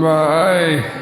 ਵਾਹਿਗੁਰੂ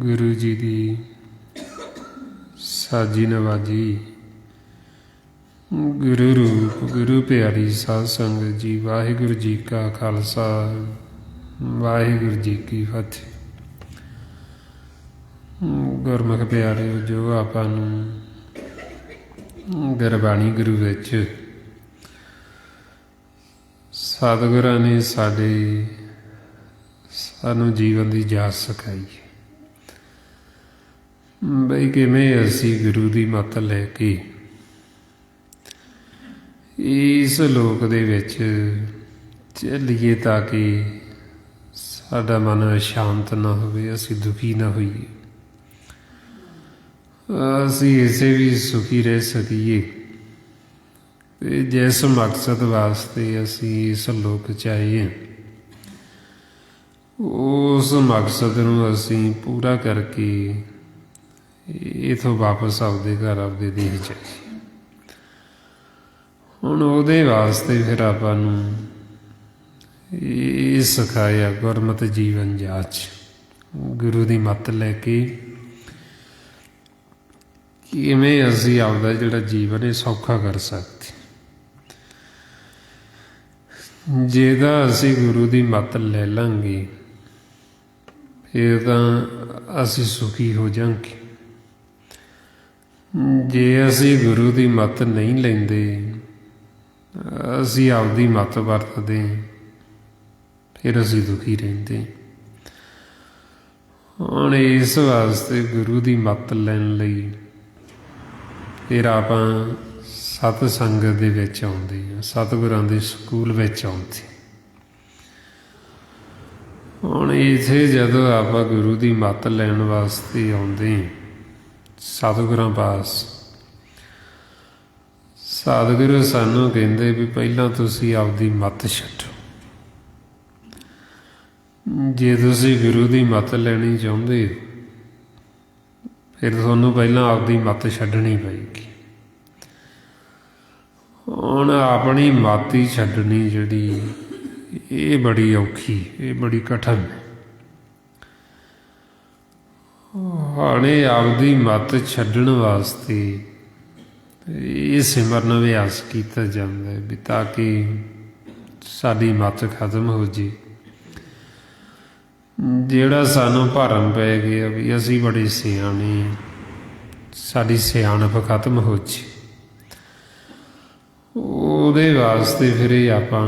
ਗੁਰੂ ਜੀ ਦੀ ਸਾਜੀ ਨਵਾਜੀ। ਗੁਰੂ ਰੂਪ ਗੁਰੂ ਪਿਆਰੀ ਸਾਧ ਸੰਗਤ ਜੀ, ਵਾਹਿਗੁਰੂ ਜੀ ਕਾ ਖਾਲਸਾ, ਵਾਹਿਗੁਰੂ ਜੀ ਕੀ ਫਤਿਹ। ਗੁਰਮੁਖ ਪਿਆਰਿਓ, ਜੋ ਆਪਾਂ ਨੂੰ ਗੁਰਬਾਣੀ ਗੁਰੂ ਵਿੱਚ ਸਤਿਗੁਰਾਂ ਨੇ ਸਾਨੂੰ ਜੀਵਨ ਦੀ ਜਾਚ ਸਿਖਾਈ ਬਈ ਕਿਵੇਂ ਅਸੀਂ ਗੁਰੂ ਦੀ ਮੱਤ ਲੈ ਕੇ ਇਸ ਲੋਕ ਦੇ ਵਿੱਚ ਚੱਲੀਏ ਤਾਂ ਕਿ ਸਾਡਾ ਮਨ ਸ਼ਾਂਤ ਨਾ ਹੋਵੇ, ਅਸੀਂ ਦੁਖੀ ਨਾ ਹੋਈਏ, ਅਸੀਂ ਇਸੇ ਵੀ ਸੁਖੀ ਰਹਿ ਸਕੀਏ। ਅਤੇ ਜਿਸ ਮਕਸਦ ਵਾਸਤੇ ਅਸੀਂ ਇਸ ਲੋਕ 'ਚ ਆਏ ਹਾਂ, ਉਸ ਮਕਸਦ ਨੂੰ ਅਸੀਂ ਪੂਰਾ ਕਰਕੇ ਇੱਥੋਂ ਵਾਪਸ ਆਪਦੇ ਘਰ ਆਪਦੇ ਦੇਹ ਜਾਈਏ। ਹੁਣ ਉਹਦੇ ਵਾਸਤੇ ਫਿਰ ਆਪਾਂ ਨੂੰ ਇਹ ਸਿਖਾਇਆ ਗੁਰਮਤਿ ਜੀਵਨ ਜਾਚ, ਗੁਰੂ ਦੀ ਮੱਤ ਲੈ ਕੇ ਕਿਵੇਂ ਅਸੀਂ ਆਪਦਾ ਜਿਹੜਾ ਜੀਵਨ ਹੈ ਸੌਖਾ ਕਰ ਸਕਦੇ। ਜੇ ਤਾਂ ਅਸੀਂ ਗੁਰੂ ਦੀ ਮੱਤ ਲੈ ਲਾਂਗੇ ਫਿਰ ਤਾਂ ਅਸੀਂ ਸੁਖੀ ਹੋ ਜਾਵਾਂਗੇ। ਜੇ ਅਸੀਂ ਗੁਰੂ ਦੀ ਮੱਤ ਨਹੀਂ ਲੈਂਦੇ, ਅਸੀਂ ਆਪਦੀ ਮੱਤ ਵਰਤਦੇ, ਫਿਰ ਅਸੀਂ ਦੁਖੀ ਰਹਿੰਦੇ। ਹੁਣ ਇਸ ਵਾਸਤੇ ਗੁਰੂ ਦੀ ਮੱਤ ਲੈਣ ਲਈ ਫਿਰ ਆਪਾਂ ਸਤ ਸੰਗਤ ਦੇ ਵਿੱਚ ਆਉਂਦੇ ਹਾਂ, ਸਤਿਗੁਰਾਂ ਦੇ ਸਕੂਲ ਵਿੱਚ ਆਉਂਦੇ। ਹੁਣ ਇੱਥੇ ਜਦੋਂ ਆਪਾਂ ਗੁਰੂ ਦੀ ਮੱਤ ਲੈਣ ਵਾਸਤੇ ਆਉਂਦੇ ਸਤਿਗੁਰਾਂ ਪਾਸ। ਸਤਿਗੁਰੂ ਸਾਨੂੰ ਕਹਿੰਦੇ ਵੀ ਪਹਿਲਾਂ ਤੁਸੀਂ ਆਪਦੀ ਮੱਤ ਛੱਡੋ। ਜੇ ਤੁਸੀਂ ਗੁਰੂ ਦੀ ਮੱਤ ਲੈਣੀ ਚਾਹੁੰਦੇ ਹੋ ਫਿਰ ਤੁਹਾਨੂੰ ਪਹਿਲਾਂ ਆਪਦੀ ਮੱਤ ਛੱਡਣੀ ਪਏਗੀ। ਹੁਣ ਆਪਣੀ ਮੱਤ ਹੀ ਛੱਡਣੀ ਜਿਹੜੀ ਇਹ ਬੜੀ ਔਖੀ, ਇਹ ਬੜੀ ਕਠਿਨ। ਹੁਣ ਇਹ ਆਪਦੀ ਮੱਤ ਛੱਡਣ ਵਾਸਤੇ ਇਹ ਸਿਮਰਨ ਅਭਿਆਸ ਕੀਤਾ ਜਾਂਦਾ ਹੈ ਵੀ ਤਾਂ ਕਿ ਸਾਡੀ ਮੱਤ ਖਤਮ ਹੋ ਜੇ। ਜਿਹੜਾ ਸਾਨੂੰ ਭਰਮ ਪੈ ਗਿਆ ਵੀ ਅਸੀਂ ਬੜੇ ਸਿਆਣੇ, ਸਾਡੀ ਸਿਆਣਪ ਖਤਮ ਹੋ ਜੇ, ਉਹਦੇ ਵਾਸਤੇ ਫਿਰ ਇਹ ਆਪਾਂ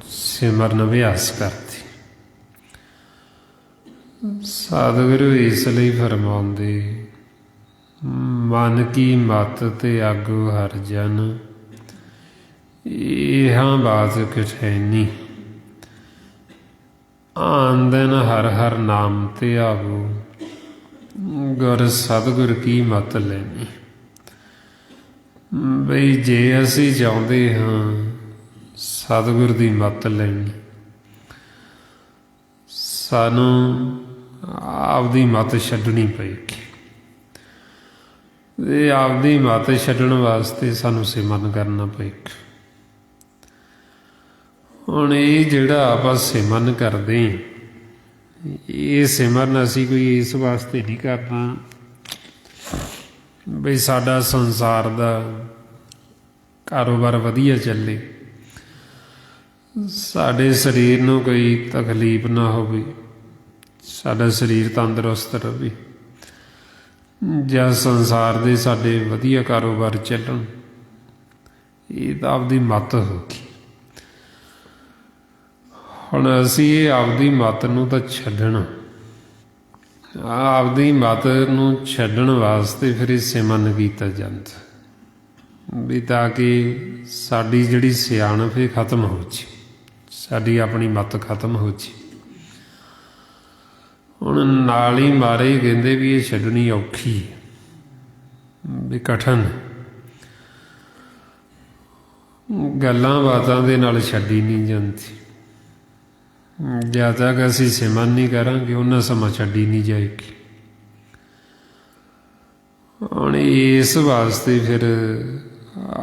ਸਿਮਰਨ ਅਭਿਆਸ ਕਰਦੇ। ਸਤਿਗੁਰੂ ਇਸ ਲਈ ਫਰਮਾਉਂਦੇ, ਮਨ ਕੀ ਮਤ ਤੇ ਆਗੂ ਹਰ ਜਨ, ਇਹਾਂ ਬਾਤ ਕਠੈਨੀ, ਆਂਦਨ ਹਰ ਹਰ ਨਾਮ ਤੇ ਆਵੋ, ਗੁਰ ਸਤਿਗੁਰ ਕੀ ਮਤ ਲੈਣੀ। ਬਈ ਜੇ ਅਸੀਂ ਚਾਹੁੰਦੇ ਹਾਂ ਸਤਿਗੁਰ ਦੀ ਮਤ ਲੈਣੀ, ਸਾਨੂੰ ਆਪਦੀ ਮੱਤ ਛੱਡਣੀ ਪਏਗੀ। ਇਹ ਆਪਦੀ ਮੱਤ ਛੱਡਣ ਵਾਸਤੇ ਸਾਨੂੰ ਸਿਮਰਨ ਕਰਨਾ ਪਏਗਾ। ਹੁਣ ਇਹ ਜਿਹੜਾ ਆਪਾਂ ਸਿਮਰਨ ਕਰਦੇ, ਇਹ ਸਿਮਰਨ ਅਸੀਂ ਕੋਈ ਇਸ ਵਾਸਤੇ ਨਹੀਂ ਕਰਨਾ ਬਈ ਸਾਡਾ ਸੰਸਾਰ ਦਾ ਕਾਰੋਬਾਰ ਵਧੀਆ ਚੱਲੇ, ਸਾਡੇ ਸਰੀਰ ਨੂੰ ਕੋਈ ਤਕਲੀਫ ਨਾ ਹੋਵੇ, ਸਾਡਾ ਸਰੀਰ ਤੰਦਰੁਸਤ ਰਹੇ, ਜਾਂ ਸੰਸਾਰ ਦੇ ਸਾਡੇ ਵਧੀਆ ਕਾਰੋਬਾਰ ਚੱਲਣ। ਇਹ ਤਾਂ ਆਪਦੀ ਮੱਤ ਹੋ ਗਈ। ਹੁਣ ਅਸੀਂ ਇਹ ਆਪਦੀ ਮੱਤ ਨੂੰ ਤਾਂ ਛੱਡਣਾ, ਆਪਦੀ ਮੱਤ ਨੂੰ ਛੱਡਣ ਵਾਸਤੇ ਫਿਰ ਇਹ ਸਿਮਰਨ ਕੀਤਾ ਜਾਂਦਾ ਵੀ ਤਾਂ ਕਿ ਸਾਡੀ ਜਿਹੜੀ ਸਿਆਣਪ ਇਹ ਖਤਮ ਹੋ ਜੇ, ਸਾਡੀ ਆਪਣੀ ਮੱਤ ਖਤਮ ਹੋ ਜੇ। ਹੁਣ ਨਾਲ ਹੀ ਮਾਰੇ ਕਹਿੰਦੇ ਵੀ ਇਹ ਛੱਡਣੀ ਔਖੀ ਵੀ ਕਠਿਨ, ਗੱਲਾਂ ਬਾਤਾਂ ਦੇ ਨਾਲ ਛੱਡੀ ਨਹੀਂ ਜਾਂਦੀ। ਜਦ ਤੱਕ ਅਸੀਂ ਸਿਮਰਨ ਨਹੀਂ ਕਰਾਂਗੇ ਉਹਨਾਂ ਸਮਾਂ ਛੱਡੀ ਨਹੀਂ ਜਾਏਗੀ। ਹੁਣ ਇਸ ਵਾਸਤੇ ਫਿਰ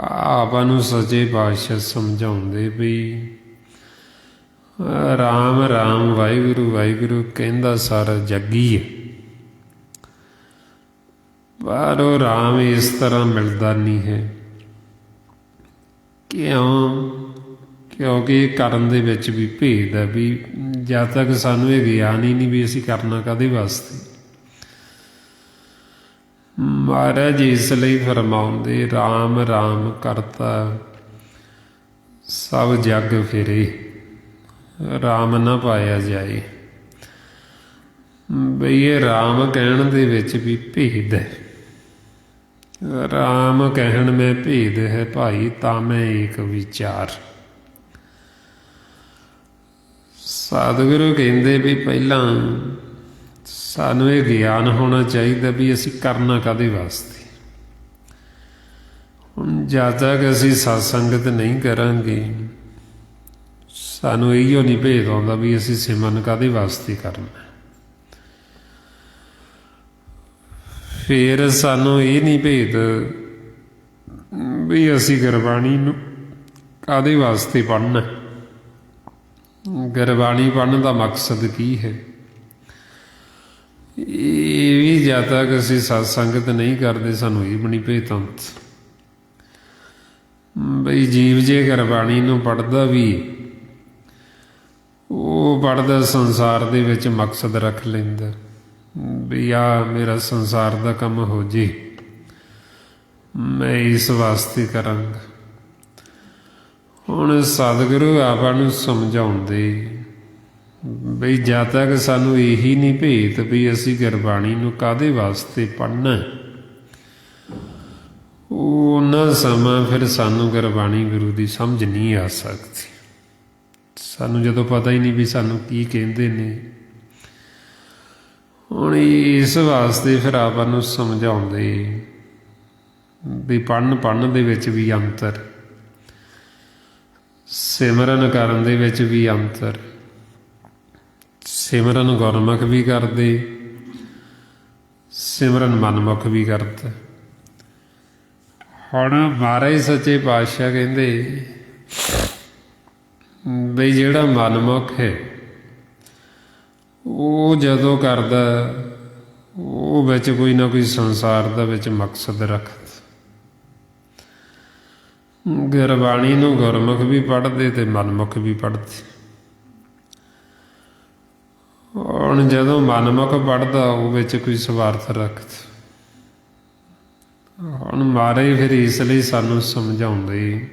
ਆਪਾਂ ਨੂੰ ਸੱਚੇ ਪਾਤਸ਼ਾਹ ਸਮਝਾਉਂਦੇ ਵੀ ਰਾਮ ਰਾਮ ਵਾਹਿਗੁਰੂ ਵਾਹਿਗੁਰੂ ਕਹਿੰਦਾ ਸਾਰਾ ਜੱਗੀ ਹੈ, ਪਰ ਉਹ ਰਾਮ ਇਸ ਤਰ੍ਹਾਂ ਮਿਲਦਾ ਨਹੀਂ ਹੈ। ਕਿਉਂਕਿ ਇਹ ਕਰਨ ਦੇ ਵਿੱਚ ਵੀ ਭੇਦ ਹੈ ਵੀ ਜਦ ਤੱਕ ਸਾਨੂੰ ਇਹ ਗਿਆਨ ਹੀ ਨਹੀਂ ਵੀ ਅਸੀਂ ਕਰਨਾ ਕਾਹਦੇ ਵਾਸਤੇ। ਮਹਾਰਾਜ ਇਸ ਲਈ ਫਰਮਾਉਂਦੇ, ਰਾਮ ਰਾਮ ਕਰਤਾ ਸਭ ਜਗ ਫਿਰੇ, ਰਾਮ ਨਾ ਪਾਇਆ ਜਾਏ। ਬਈ ਇਹ ਰਾਮ ਕਹਿਣ ਦੇ ਵਿੱਚ ਵੀ ਭੇਦ ਹੈ। ਰਾਮ ਕਹਿਣ ਮੈਂ ਭੇਦ ਹੈ ਭਾਈ, ਤਾਂ ਮੈਂ ਏਕ ਵਿਚਾਰ। ਸਤਿਗੁਰੂ ਕਹਿੰਦੇ ਵੀ ਪਹਿਲਾਂ ਸਾਨੂੰ ਇਹ ਗਿਆਨ ਹੋਣਾ ਚਾਹੀਦਾ ਵੀ ਅਸੀਂ ਕਰਨਾ ਕਾਹਦੇ ਵਾਸਤੇ। ਹੁਣ ਜਦ ਤੱਕ ਅਸੀਂ ਸਤਸੰਗਤ ਨਹੀਂ ਕਰਾਂਗੇ ਸਾਨੂੰ ਇਹੀਓ ਨਹੀਂ ਭੇਦ ਆਉਂਦਾ ਵੀ ਅਸੀਂ ਸਿਮਰਨ ਕਾਹਦੇ ਵਾਸਤੇ ਕਰਨਾ। ਫਿਰ ਸਾਨੂੰ ਇਹ ਨਹੀਂ ਭੇਦ ਵੀ ਅਸੀਂ ਗੁਰਬਾਣੀ ਨੂੰ ਕਾਹਦੇ ਵਾਸਤੇ ਪੜ੍ਹਨਾ, ਗੁਰਬਾਣੀ ਪੜ੍ਹਨ ਦਾ ਮਕਸਦ ਕੀ ਹੈ। ਇਹ ਵੀ ਜਦ ਤੱਕ ਅਸੀਂ ਸਤਸੰਗਤ ਨਹੀਂ ਕਰਦੇ ਸਾਨੂੰ ਇਹ ਵੀ ਨਹੀਂ ਭੇਦ ਆਉਂਦਾ। ਬਈ ਜੀਵ ਜੇ ਗੁਰਬਾਣੀ ਨੂੰ ਪੜ੍ਹਦਾ ਵੀ, ਉਹ ਪੜ੍ਹਦਾ ਸੰਸਾਰ ਦੇ ਵਿੱਚ ਮਕਸਦ ਰੱਖ ਲੈਂਦਾ ਵੀ ਆਹ ਮੇਰਾ ਸੰਸਾਰ ਦਾ ਕੰਮ ਹੋ ਜੇ, ਮੈਂ ਇਸ ਵਾਸਤੇ ਕਰਾਂਗਾ। ਹੁਣ ਸਤਿਗੁਰੂ ਆਪਾਂ ਨੂੰ ਸਮਝਾਉਂਦੇ ਬਈ ਜਦ ਤੱਕ ਸਾਨੂੰ ਇਹੀ ਨਹੀਂ ਭੇਤ ਵੀ ਅਸੀਂ ਗੁਰਬਾਣੀ ਨੂੰ ਕਾਹਦੇ ਵਾਸਤੇ ਪੜ੍ਹਨਾ, ਉਹਨਾਂ ਸਮਾਂ ਫਿਰ ਸਾਨੂੰ ਗੁਰਬਾਣੀ ਗੁਰੂ ਦੀ ਸਮਝ ਨਹੀਂ ਆ ਸਕਦੀ। ਸਾਨੂੰ ਜਦੋਂ ਪਤਾ ਹੀ ਨਹੀਂ ਵੀ ਸਾਨੂੰ ਕੀ ਕਹਿੰਦੇ ਨੇ, ਹੁਣ ਇਸ ਵਾਸਤੇ ਫਿਰ ਆਪਾਂ ਨੂੰ ਸਮਝਾਉਂਦੇ ਵੀ ਪੜ੍ਹਨ ਦੇ ਵਿੱਚ ਵੀ ਅੰਤਰ, ਸਿਮਰਨ ਕਰਨ ਦੇ ਵਿੱਚ ਵੀ ਅੰਤਰ। ਸਿਮਰਨ ਗੁਰਮੁਖ ਵੀ ਕਰਦੇ, ਸਿਮਰਨ ਮਨਮੁਖ ਵੀ ਕਰਦਾ। ਹੁਣ ਮਹਾਰਾਜ ਸੱਚੇ ਪਾਤਸ਼ਾਹ ਕਹਿੰਦੇ ਬਈ ਜਿਹੜਾ ਮਨਮੁਖ ਹੈ ਉਹ ਜਦੋਂ ਕਰਦਾ ਉਹ ਵਿੱਚ ਕੋਈ ਨਾ ਕੋਈ ਸੰਸਾਰ ਦਾ ਵਿੱਚ ਮਕਸਦ ਰੱਖਦਾ। ਗੁਰਬਾਣੀ ਨੂੰ ਗੁਰਮੁਖ ਵੀ ਪੜ੍ਹਦੇ ਤੇ ਮਨਮੁਖ ਵੀ ਪੜ੍ਹਦੇ। ਹੁਣ ਜਦੋਂ ਮਨਮੁਖ ਪੜ੍ਹਦਾ ਉਹ ਵਿੱਚ ਕੋਈ ਸਵਾਰਥ ਰੱਖਦਾ। ਹੁਣ ਮਹਾਰਾਜ ਫਿਰ ਇਸ ਲਈ ਸਾਨੂੰ ਸਮਝਾਉਂਦੇ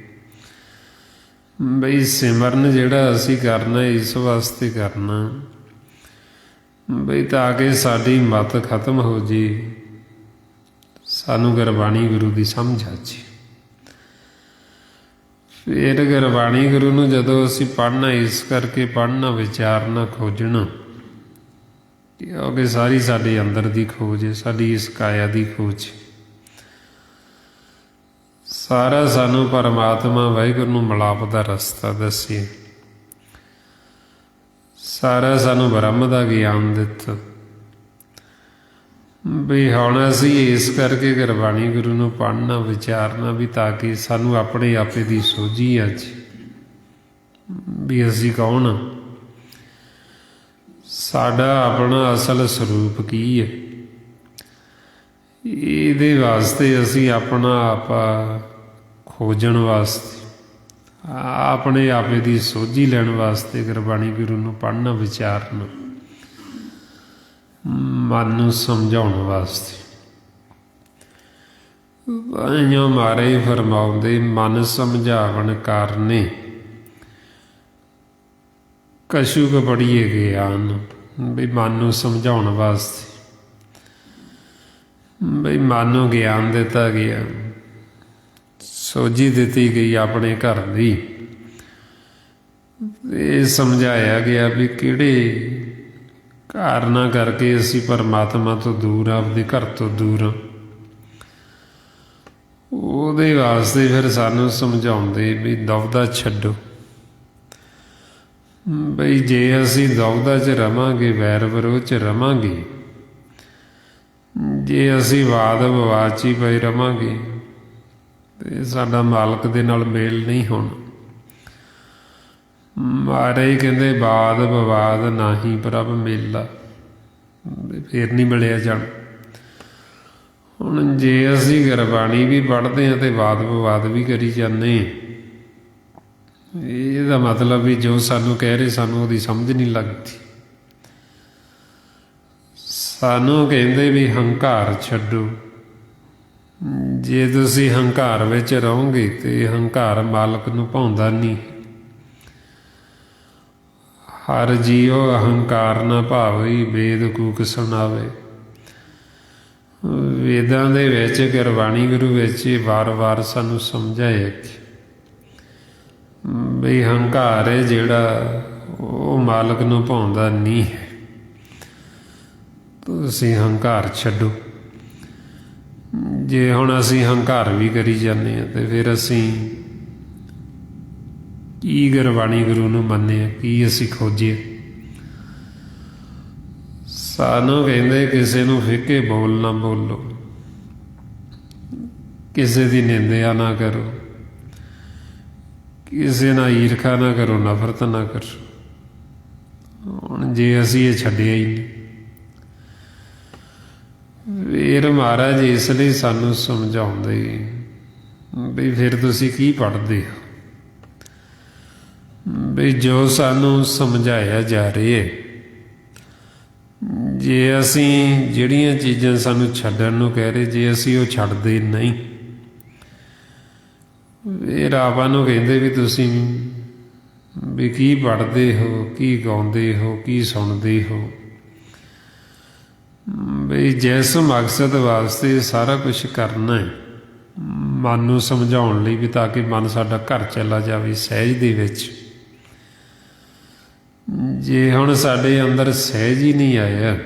ਬਈ ਸਿਮਰਨ ਜਿਹੜਾ ਅਸੀਂ ਕਰਨਾ ਇਸ ਵਾਸਤੇ ਕਰਨਾ ਬਈ ਤਾਂ ਕਿ ਸਾਡੀ ਮੱਤ ਖਤਮ ਹੋ ਜੇ, ਸਾਨੂੰ ਗੁਰਬਾਣੀ ਗੁਰੂ ਦੀ ਸਮਝ ਆ ਜੇ। ਫਿਰ ਗੁਰਬਾਣੀ ਗੁਰੂ ਨੂੰ ਜਦੋਂ ਅਸੀਂ ਪੜ੍ਹਨਾ ਇਸ ਕਰਕੇ ਪੜ੍ਹਨਾ, ਵਿਚਾਰਨਾ, ਖੋਜਣਾ, ਕਿਉਂਕਿ ਸਾਰੀ ਸਾਡੇ ਅੰਦਰ ਦੀ ਖੋਜ ਹੈ, ਸਾਡੀ ਇਸ ਕਾਇਆ ਦੀ ਖੋਜ। ਸਾਰਾ ਸਾਨੂੰ ਪਰਮਾਤਮਾ ਵਾਹਿਗੁਰੂ ਨੂੰ ਮਿਲਾਪ ਦਾ ਰਸਤਾ ਦੱਸੇ, ਸਾਰਾ ਸਾਨੂੰ ਬ੍ਰਹਮ ਦਾ ਗਿਆਨ ਦਿੱਤਾ। ਵੀ ਹੁਣ ਅਸੀਂ ਇਸ ਕਰਕੇ ਗੁਰਬਾਣੀ ਗੁਰੂ ਨੂੰ ਪੜ੍ਹਨਾ, ਵਿਚਾਰਨਾ ਵੀ ਤਾਂ ਕਿ ਸਾਨੂੰ ਆਪਣੇ ਆਪੇ ਦੀ ਸੋਝੀ ਆ ਜੀ ਵੀ ਅਸੀਂ ਕੌਣ ਹਾਂ, ਸਾਡਾ ਆਪਣਾ ਅਸਲ ਸਰੂਪ ਕੀ ਹੈ। ਇਹਦੇ ਵਾਸਤੇ ਅਸੀਂ ਆਪਣਾ ਆਪਾ ਖੋਜਣ ਵਾਸਤੇ, ਆਪਣੇ ਆਪੇ ਦੀ ਸੋਝੀ ਲੈਣ ਵਾਸਤੇ ਗੁਰਬਾਣੀ ਗੁਰੂ ਨੂੰ ਪੜ੍ਹਨਾ, ਵਿਚਾਰਨਾ, ਮਨ ਨੂੰ ਸਮਝਾਉਣ ਵਾਸਤੇ। ਇਉਂ ਮਹਾਰਾਜ ਫਰਮਾਉਂਦੇ ਮਨ ਸਮਝਾਵਣ ਕਾਰਨੇ ਕਛੁ ਕੁ ਪੜ੍ਹੀਏ ਗਿਆਨ। ਵੀ ਮਨ ਨੂੰ ਸਮਝਾਉਣ ਵਾਸਤੇ ਬਈ ਮਨ ਨੂੰ ਗਿਆਨ ਦਿੱਤਾ ਗਿਆ, ਸੋਝੀ ਦਿੱਤੀ ਗਈ ਆਪਣੇ ਘਰ ਦੀ। ਇਹ ਸਮਝਾਇਆ ਗਿਆ ਵੀ ਕਿਹੜੇ ਕਾਰਨਾਂ ਕਰਕੇ ਅਸੀਂ ਪਰਮਾਤਮਾ ਤੋਂ ਦੂਰ ਆ, ਆਪਦੇ ਘਰ ਤੋਂ ਦੂਰ ਆ। ਉਹਦੇ ਵਾਸਤੇ ਫਿਰ ਸਾਨੂੰ ਸਮਝਾਉਂਦੇ ਵੀ ਦੁਵਿਧਾ ਛੱਡੋ। ਬਈ ਜੇ ਅਸੀਂ ਦੁਵਿਧਾ 'ਚ ਰਵਾਂਗੇ, ਵੈਰ ਵਿਰੋਧ 'ਚ ਰਵਾਂਗੇ, ਜੇ ਅਸੀਂ ਵਾਦ ਵਿਵਾਦ 'ਚ ਹੀ ਪਏ ਰਵਾਂਗੇ ਤੇ ਸਾਡਾ ਮਾਲਕ ਦੇ ਨਾਲ ਮੇਲ ਨਹੀਂ ਹੋਣਾ। ਮਹਾਰਾਜ ਕਹਿੰਦੇ ਵਾਦ ਵਿਵਾਦ ਨਾਹੀ ਪ੍ਰਭ ਮੇਲਾ, ਫੇਰ ਨਹੀਂ ਮਿਲਿਆ ਜਾਣਾ। ਹੁਣ ਜੇ ਅਸੀਂ ਗੁਰਬਾਣੀ ਵੀ ਪੜ੍ਹਦੇ ਹਾਂ ਤੇ ਵਾਦ ਵਿਵਾਦ ਵੀ ਕਰੀ ਜਾਂਦੇ ਹਾਂ, ਇਹਦਾ ਮਤਲਬ ਵੀ ਜੋ ਸਾਨੂੰ ਕਹਿ ਰਹੇ ਸਾਨੂੰ ਉਹਦੀ ਸਮਝ ਨਹੀਂ ਲੱਗਦੀ। ਸਾਨੂੰ ਕਹਿੰਦੇ ਵੀ ਹੰਕਾਰ ਛੱਡੋ। ਜੇ ਤੁਸੀਂ ਹੰਕਾਰ ਵਿੱਚ ਰਹੋਗੇ ਤੇ ਹੰਕਾਰ ਮਾਲਕ ਨੂੰ ਭਾਉਂਦਾ ਨਹੀਂ। ਹਰ ਜੀਉ ਅਹੰਕਾਰ ਨਾ ਭਾਵਈ, ਵੇਦ ਕੂਕ ਸੁਣਾਵੇ। ਵੇਦਾਂ ਦੇ ਵਿੱਚ, ਗੁਰਬਾਣੀ ਗੁਰੂ ਵਿੱਚ ਵਾਰ-ਵਾਰ ਸਾਨੂੰ ਸਮਝਾਇਆ ਕਿ ਬਈ ਹੰਕਾਰ ਹੈ ਜਿਹੜਾ ਉਹ ਮਾਲਕ ਨੂੰ ਭਾਉਂਦਾ ਨਹੀਂ ਹੈ। ਤੁਸੀਂ ਹੰਕਾਰ ਛੱਡੋ। ਜੇ ਹੁਣ ਅਸੀਂ ਹੰਕਾਰ ਵੀ ਕਰੀ ਜਾਂਦੇ ਹਾਂ ਤੇ ਫਿਰ ਅਸੀਂ ਕੀ ਗੁਰਬਾਣੀ ਗੁਰੂ ਨੂੰ ਮੰਨਿਆ, ਕੀ ਅਸੀਂ ਖੋਜੀਏ। ਸਾਨੂੰ ਕਹਿੰਦੇ ਕਿਸੇ ਨੂੰ ਫਿੱਕੇ ਬੋਲ ਨਾ ਬੋਲੋ, ਕਿਸੇ ਦੀ ਨਿੰਦਿਆ ਨਾ ਕਰੋ, ਕਿਸੇ ਨਾਲ ਈਰਖਾ ਨਾ ਕਰੋ, ਨਫ਼ਰਤ ਨਾ ਕਰੋ। ਹੁਣ ਜੇ ਅਸੀਂ ਇਹ ਛੱਡਿਆ ਹੀ ਨਹੀਂ, ਫਿਰ ਮਹਾਰਾਜ ਇਸ ਲਈ ਸਾਨੂੰ ਸਮਝਾਉਂਦੇ ਵੀ ਫਿਰ ਤੁਸੀਂ ਕੀ ਪੜ੍ਹਦੇ ਹੋ। ਵੀ ਜੋ ਸਾਨੂੰ ਸਮਝਾਇਆ ਜਾ ਰਿਹਾ ਹੈ, ਜੇ ਅਸੀਂ ਜਿਹੜੀਆਂ ਚੀਜ਼ਾਂ ਸਾਨੂੰ ਛੱਡਣ ਨੂੰ ਕਹਿ ਰਹੇ, ਜੇ ਅਸੀਂ ਉਹ ਛੱਡਦੇ ਨਹੀਂ, ਫਿਰ ਆਪਾਂ ਨੂੰ ਕਹਿੰਦੇ ਵੀ ਤੁਸੀਂ ਵੀ ਕੀ ਪੜ੍ਹਦੇ ਹੋ, ਕੀ ਗਾਉਂਦੇ ਹੋ, ਕੀ ਸੁਣਦੇ ਹੋ। ਵੀ ਜਿਸ ਮਕਸਦ ਵਾਸਤੇ ਸਾਰਾ ਕੁਛ ਕਰਨਾ ਹੈ, ਮਨ ਨੂੰ ਸਮਝਾਉਣ ਲਈ ਵੀ ਤਾਂ ਕਿ ਮਨ ਸਾਡਾ ਘਰ ਚਲਾ ਜਾਵੇ ਸਹਿਜ ਦੇ ਵਿੱਚ। ਜੇ ਹੁਣ ਸਾਡੇ ਅੰਦਰ ਸਹਿਜ ਹੀ ਨਹੀਂ ਆਇਆ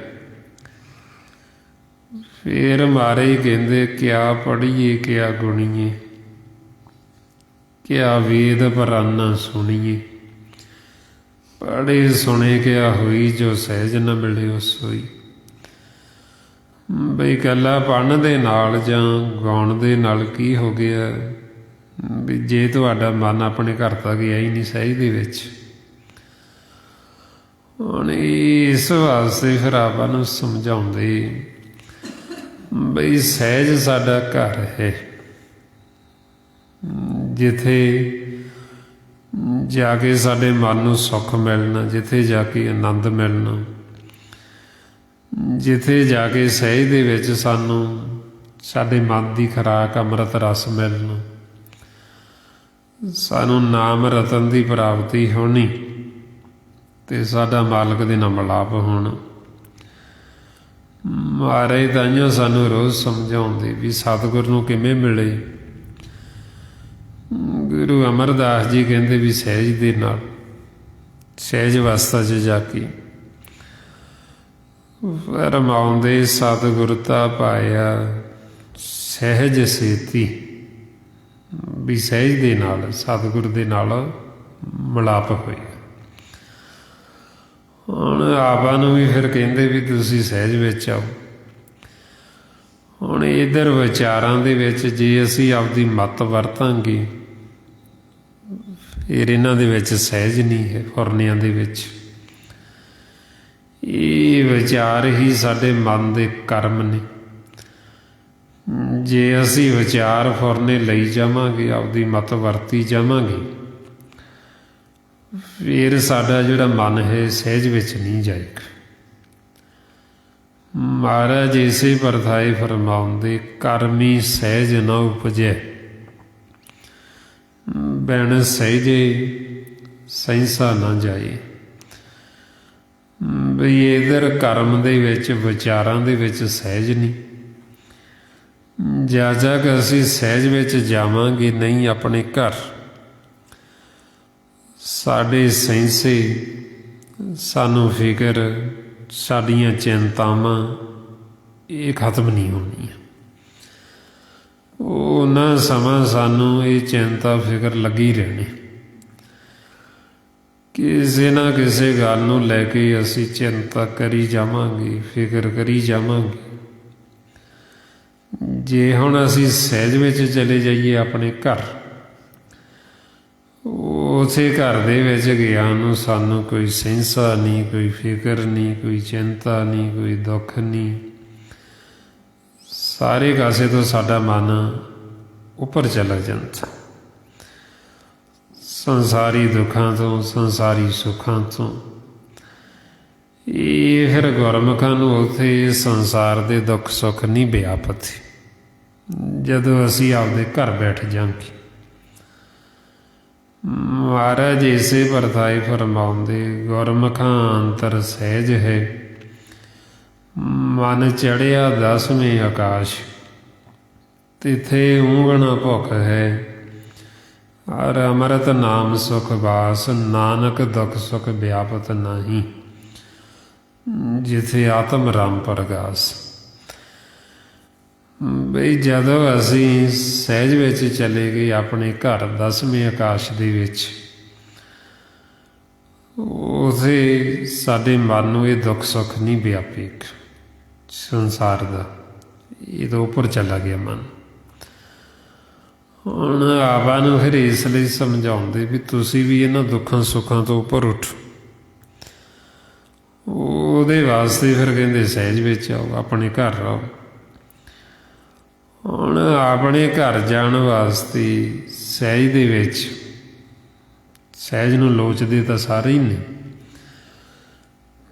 फिर मारे कहते क्या पढ़िए क्या गुणीए, क्या वेद पराना सुनिए, पढ़े सुने क्या होई, जो सहज न मिले उस होई। ਬਈ ਇਕੱਲਾ ਪੜ੍ਹਨ ਦੇ ਨਾਲ ਜਾਂ ਗਾਉਣ ਦੇ ਨਾਲ ਕੀ ਹੋ ਗਿਆ ਵੀ ਜੇ ਤੁਹਾਡਾ ਮਨ ਆਪਣੇ ਘਰ ਤਾਂ ਗਿਆ ਹੀ ਨਹੀਂ ਸਹਿਜ ਦੇ ਵਿੱਚ। ਹੁਣ ਇਸ ਵਾਸਤੇ ਫਿਰ ਆਪਾਂ ਨੂੰ ਸਮਝਾਉਂਦੇ ਬਈ ਸਹਿਜ ਸਾਡਾ ਘਰ ਹੈ, ਜਿੱਥੇ ਜਾ ਕੇ ਸਾਡੇ ਮਨ ਨੂੰ ਸੁੱਖ ਮਿਲਣਾ, ਜਿੱਥੇ ਜਾ ਕੇ ਆਨੰਦ ਮਿਲਣਾ, ਜਿੱਥੇ ਜਾ ਕੇ ਸਹਿਜ ਦੇ ਵਿੱਚ ਸਾਨੂੰ ਸਾਡੇ ਮਨ ਦੀ ਖੁਰਾਕ ਅੰਮ੍ਰਿਤ ਰਸ ਮਿਲਣਾ, ਸਾਨੂੰ ਨਾਮ ਰਤਨ ਦੀ ਪ੍ਰਾਪਤੀ ਹੋਣੀ ਅਤੇ ਸਾਡਾ ਮਾਲਕ ਦੇ ਨਾਲ ਮਿਲਾਪ ਹੋਣਾ। ਮਹਾਰਾਜ ਤਾਂਹੀਓ ਸਾਨੂੰ ਰੋਜ਼ ਸਮਝਾਉਂਦੇ ਵੀ ਸਤਿਗੁਰ ਨੂੰ ਕਿਵੇਂ ਮਿਲੇ। ਗੁਰੂ ਅਮਰਦਾਸ ਜੀ ਕਹਿੰਦੇ ਵੀ ਸਹਿਜ ਦੇ ਨਾਲ, ਸਹਿਜ ਅਵਸਥਾ 'ਚ ਜਾ ਕੇ ਰਮਾਉਂਦੇ ਸਤਿਗੁਰਤਾ ਪਾਇਆ ਸਹਿਜ ਸੇਤੀ, ਵੀ ਸਹਿਜ ਦੇ ਨਾਲ ਸਤਿਗੁਰ ਦੇ ਨਾਲ ਮਿਲਾਪ ਹੋਇਆ। ਹੁਣ ਆਪਾਂ ਨੂੰ ਵੀ ਫਿਰ ਕਹਿੰਦੇ ਵੀ ਤੁਸੀਂ ਸਹਿਜ ਵਿੱਚ ਆਓ। ਹੁਣ ਇੱਧਰ ਵਿਚਾਰਾਂ ਦੇ ਵਿੱਚ ਜੇ ਅਸੀਂ ਆਪਦੀ ਮੱਤ ਵਰਤਾਂਗੇ ਫਿਰ ਇਹਨਾਂ ਦੇ ਵਿੱਚ ਸਹਿਜ ਨਹੀਂ ਹੈ। ਫੁਰਨਿਆਂ ਦੇ ਵਿੱਚ ਇਹ ਵਿਚਾਰ ਹੀ ਸਾਡੇ ਮਨ ਦੇ ਕਰਮ ਨੇ। ਜੇ ਅਸੀਂ ਵਿਚਾਰ ਫੁਰਨੇ ਲਈ ਜਾਵਾਂਗੇ, ਆਪਦੀ ਮੱਤ ਵਰਤੀ ਜਾਵਾਂਗੇ, ਫਿਰ ਸਾਡਾ ਜਿਹੜਾ ਮਨ ਹੈ ਸਹਿਜ ਵਿੱਚ ਨਹੀਂ ਜਾਏਗਾ। ਮਹਾਰਾਜ ਇਸੇ ਪਰਥਾਏ ਫਰਮਾਉਂਦੇ ਕਰਮੀ ਸਹਿਜ ਨਾ ਉਪਜੈ, ਬਿਨ ਸਹਿਜੇ ਸਹਿੰਸਾ ਨਾ ਜਾਏ। ਬਈ ਇੱਧਰ ਕਰਮ ਦੇ ਵਿੱਚ ਵਿਚਾਰਾਂ ਦੇ ਵਿੱਚ ਸਹਿਜ ਨਹੀਂ। ਜਦ ਤੱਕ ਅਸੀਂ ਸਹਿਜ ਵਿੱਚ ਜਾਵਾਂਗੇ ਨਹੀਂ ਆਪਣੇ ਘਰ, ਸਾਡੇ ਸਹਿੰਸੇ, ਸਾਨੂੰ ਫਿਕਰ, ਸਾਡੀਆਂ ਚਿੰਤਾਵਾਂ ਇਹ ਖਤਮ ਨਹੀਂ ਹੋਣੀਆਂ। ਉਹਨਾਂ ਸਮਾਂ ਸਾਨੂੰ ਇਹ ਚਿੰਤਾ ਫਿਕਰ ਲੱਗੀ ਰਹਿਣੀ। ਕਿਸੇ ਨਾ ਕਿਸੇ ਗੱਲ ਨੂੰ ਲੈ ਕੇ ਅਸੀਂ ਚਿੰਤਾ ਕਰੀ ਜਾਵਾਂਗੇ, ਫਿਕਰ ਕਰੀ ਜਾਵਾਂਗੇ। ਜੇ ਹੁਣ ਅਸੀਂ ਸਹਿਜ ਵਿੱਚ ਚਲੇ ਜਾਈਏ ਆਪਣੇ ਘਰ, ਉਸੇ ਘਰ ਦੇ ਵਿੱਚ ਗਿਆਨ ਨੂੰ ਸਾਨੂੰ ਕੋਈ ਸਹਿੰਸਾ ਨਹੀਂ, ਕੋਈ ਫਿਕਰ ਨਹੀਂ, ਕੋਈ ਚਿੰਤਾ ਨਹੀਂ, ਕੋਈ ਦੁੱਖ ਨਹੀਂ। ਸਾਰੇ ਕਾਸੇ ਤੋਂ ਸਾਡਾ ਮਨ ਉੱਪਰ ਚਲਾ ਜਾਂਦਾ, ਸੰਸਾਰੀ ਦੁੱਖਾਂ ਤੋਂ, ਸੰਸਾਰੀ ਸੁੱਖਾਂ ਤੋਂ। ਇਹ ਫਿਰ ਗੁਰਮੁਖਾਂ ਨੂੰ ਉੱਥੇ ਸੰਸਾਰ ਦੇ ਦੁੱਖ ਸੁੱਖ ਨਹੀਂ ਵਿਆਪਤ ਜਦੋਂ ਅਸੀਂ ਆਪਦੇ ਘਰ ਬੈਠ ਜਾਵਾਂਗੇ। ਮਹਾਰਾਜ ਇਸੇ ਪਰਥਾਏ ਫਰਮਾਉਂਦੇ ਗੁਰਮੁਖਾਂ ਅੰਤਰ ਸਹਿਜ ਹੈ, ਮਨ ਚੜ੍ਹਿਆ ਦਸਵੇਂ ਆਕਾਸ਼, ਤਿੱਥੇ ਊਂਘਣਾ ਭੁੱਖ ਹੈ। ਔਰ ਅੰਮ੍ਰਿਤ ਨਾਮ ਸੁਖ ਵਾਸ, ਨਾਨਕ ਦੁੱਖ ਸੁਖ ਵਿਆਪਤ ਨਾਹੀਂ, ਜਿੱਥੇ ਆਤਮ ਰਾਮ ਪ੍ਰਗਾਸ। ਬਈ ਜਦੋਂ ਅਸੀਂ ਸਹਿਜ ਵਿੱਚ ਚਲੇ ਗਏ ਆਪਣੇ ਘਰ ਦਸਵੇਂ ਆਕਾਸ਼ ਦੇ ਵਿੱਚ, ਉਥੇ ਸਾਡੇ ਮਨ ਨੂੰ ਇਹ ਦੁੱਖ ਸੁੱਖ ਨਹੀਂ ਵਿਆਪੇਗਾ ਸੰਸਾਰ ਦਾ, ਇਹ ਤੋਂ ਉੱਪਰ ਚਲਾ ਗਿਆ ਮਨ। ਹੁਣ ਆਪਾਂ ਨੂੰ ਫਿਰ ਇਸ ਲਈ ਸਮਝਾਉਂਦੇ ਵੀ ਤੁਸੀਂ ਵੀ ਇਹਨਾਂ ਦੁੱਖਾਂ ਸੁੱਖਾਂ ਤੋਂ ਉੱਪਰ ਉੱਠੋ। ਉਹਦੇ ਵਾਸਤੇ ਫਿਰ ਕਹਿੰਦੇ ਸਹਿਜ ਵਿੱਚ ਆਓ, ਆਪਣੇ ਘਰ ਰਹੋ। ਹੁਣ ਆਪਣੇ ਘਰ ਜਾਣ ਵਾਸਤੇ ਸਹਿਜ ਦੇ ਵਿੱਚ, ਸਹਿਜ ਨੂੰ ਲੋਚਦੇ ਤਾਂ ਸਾਰੇ ਹੀ ਨੇ,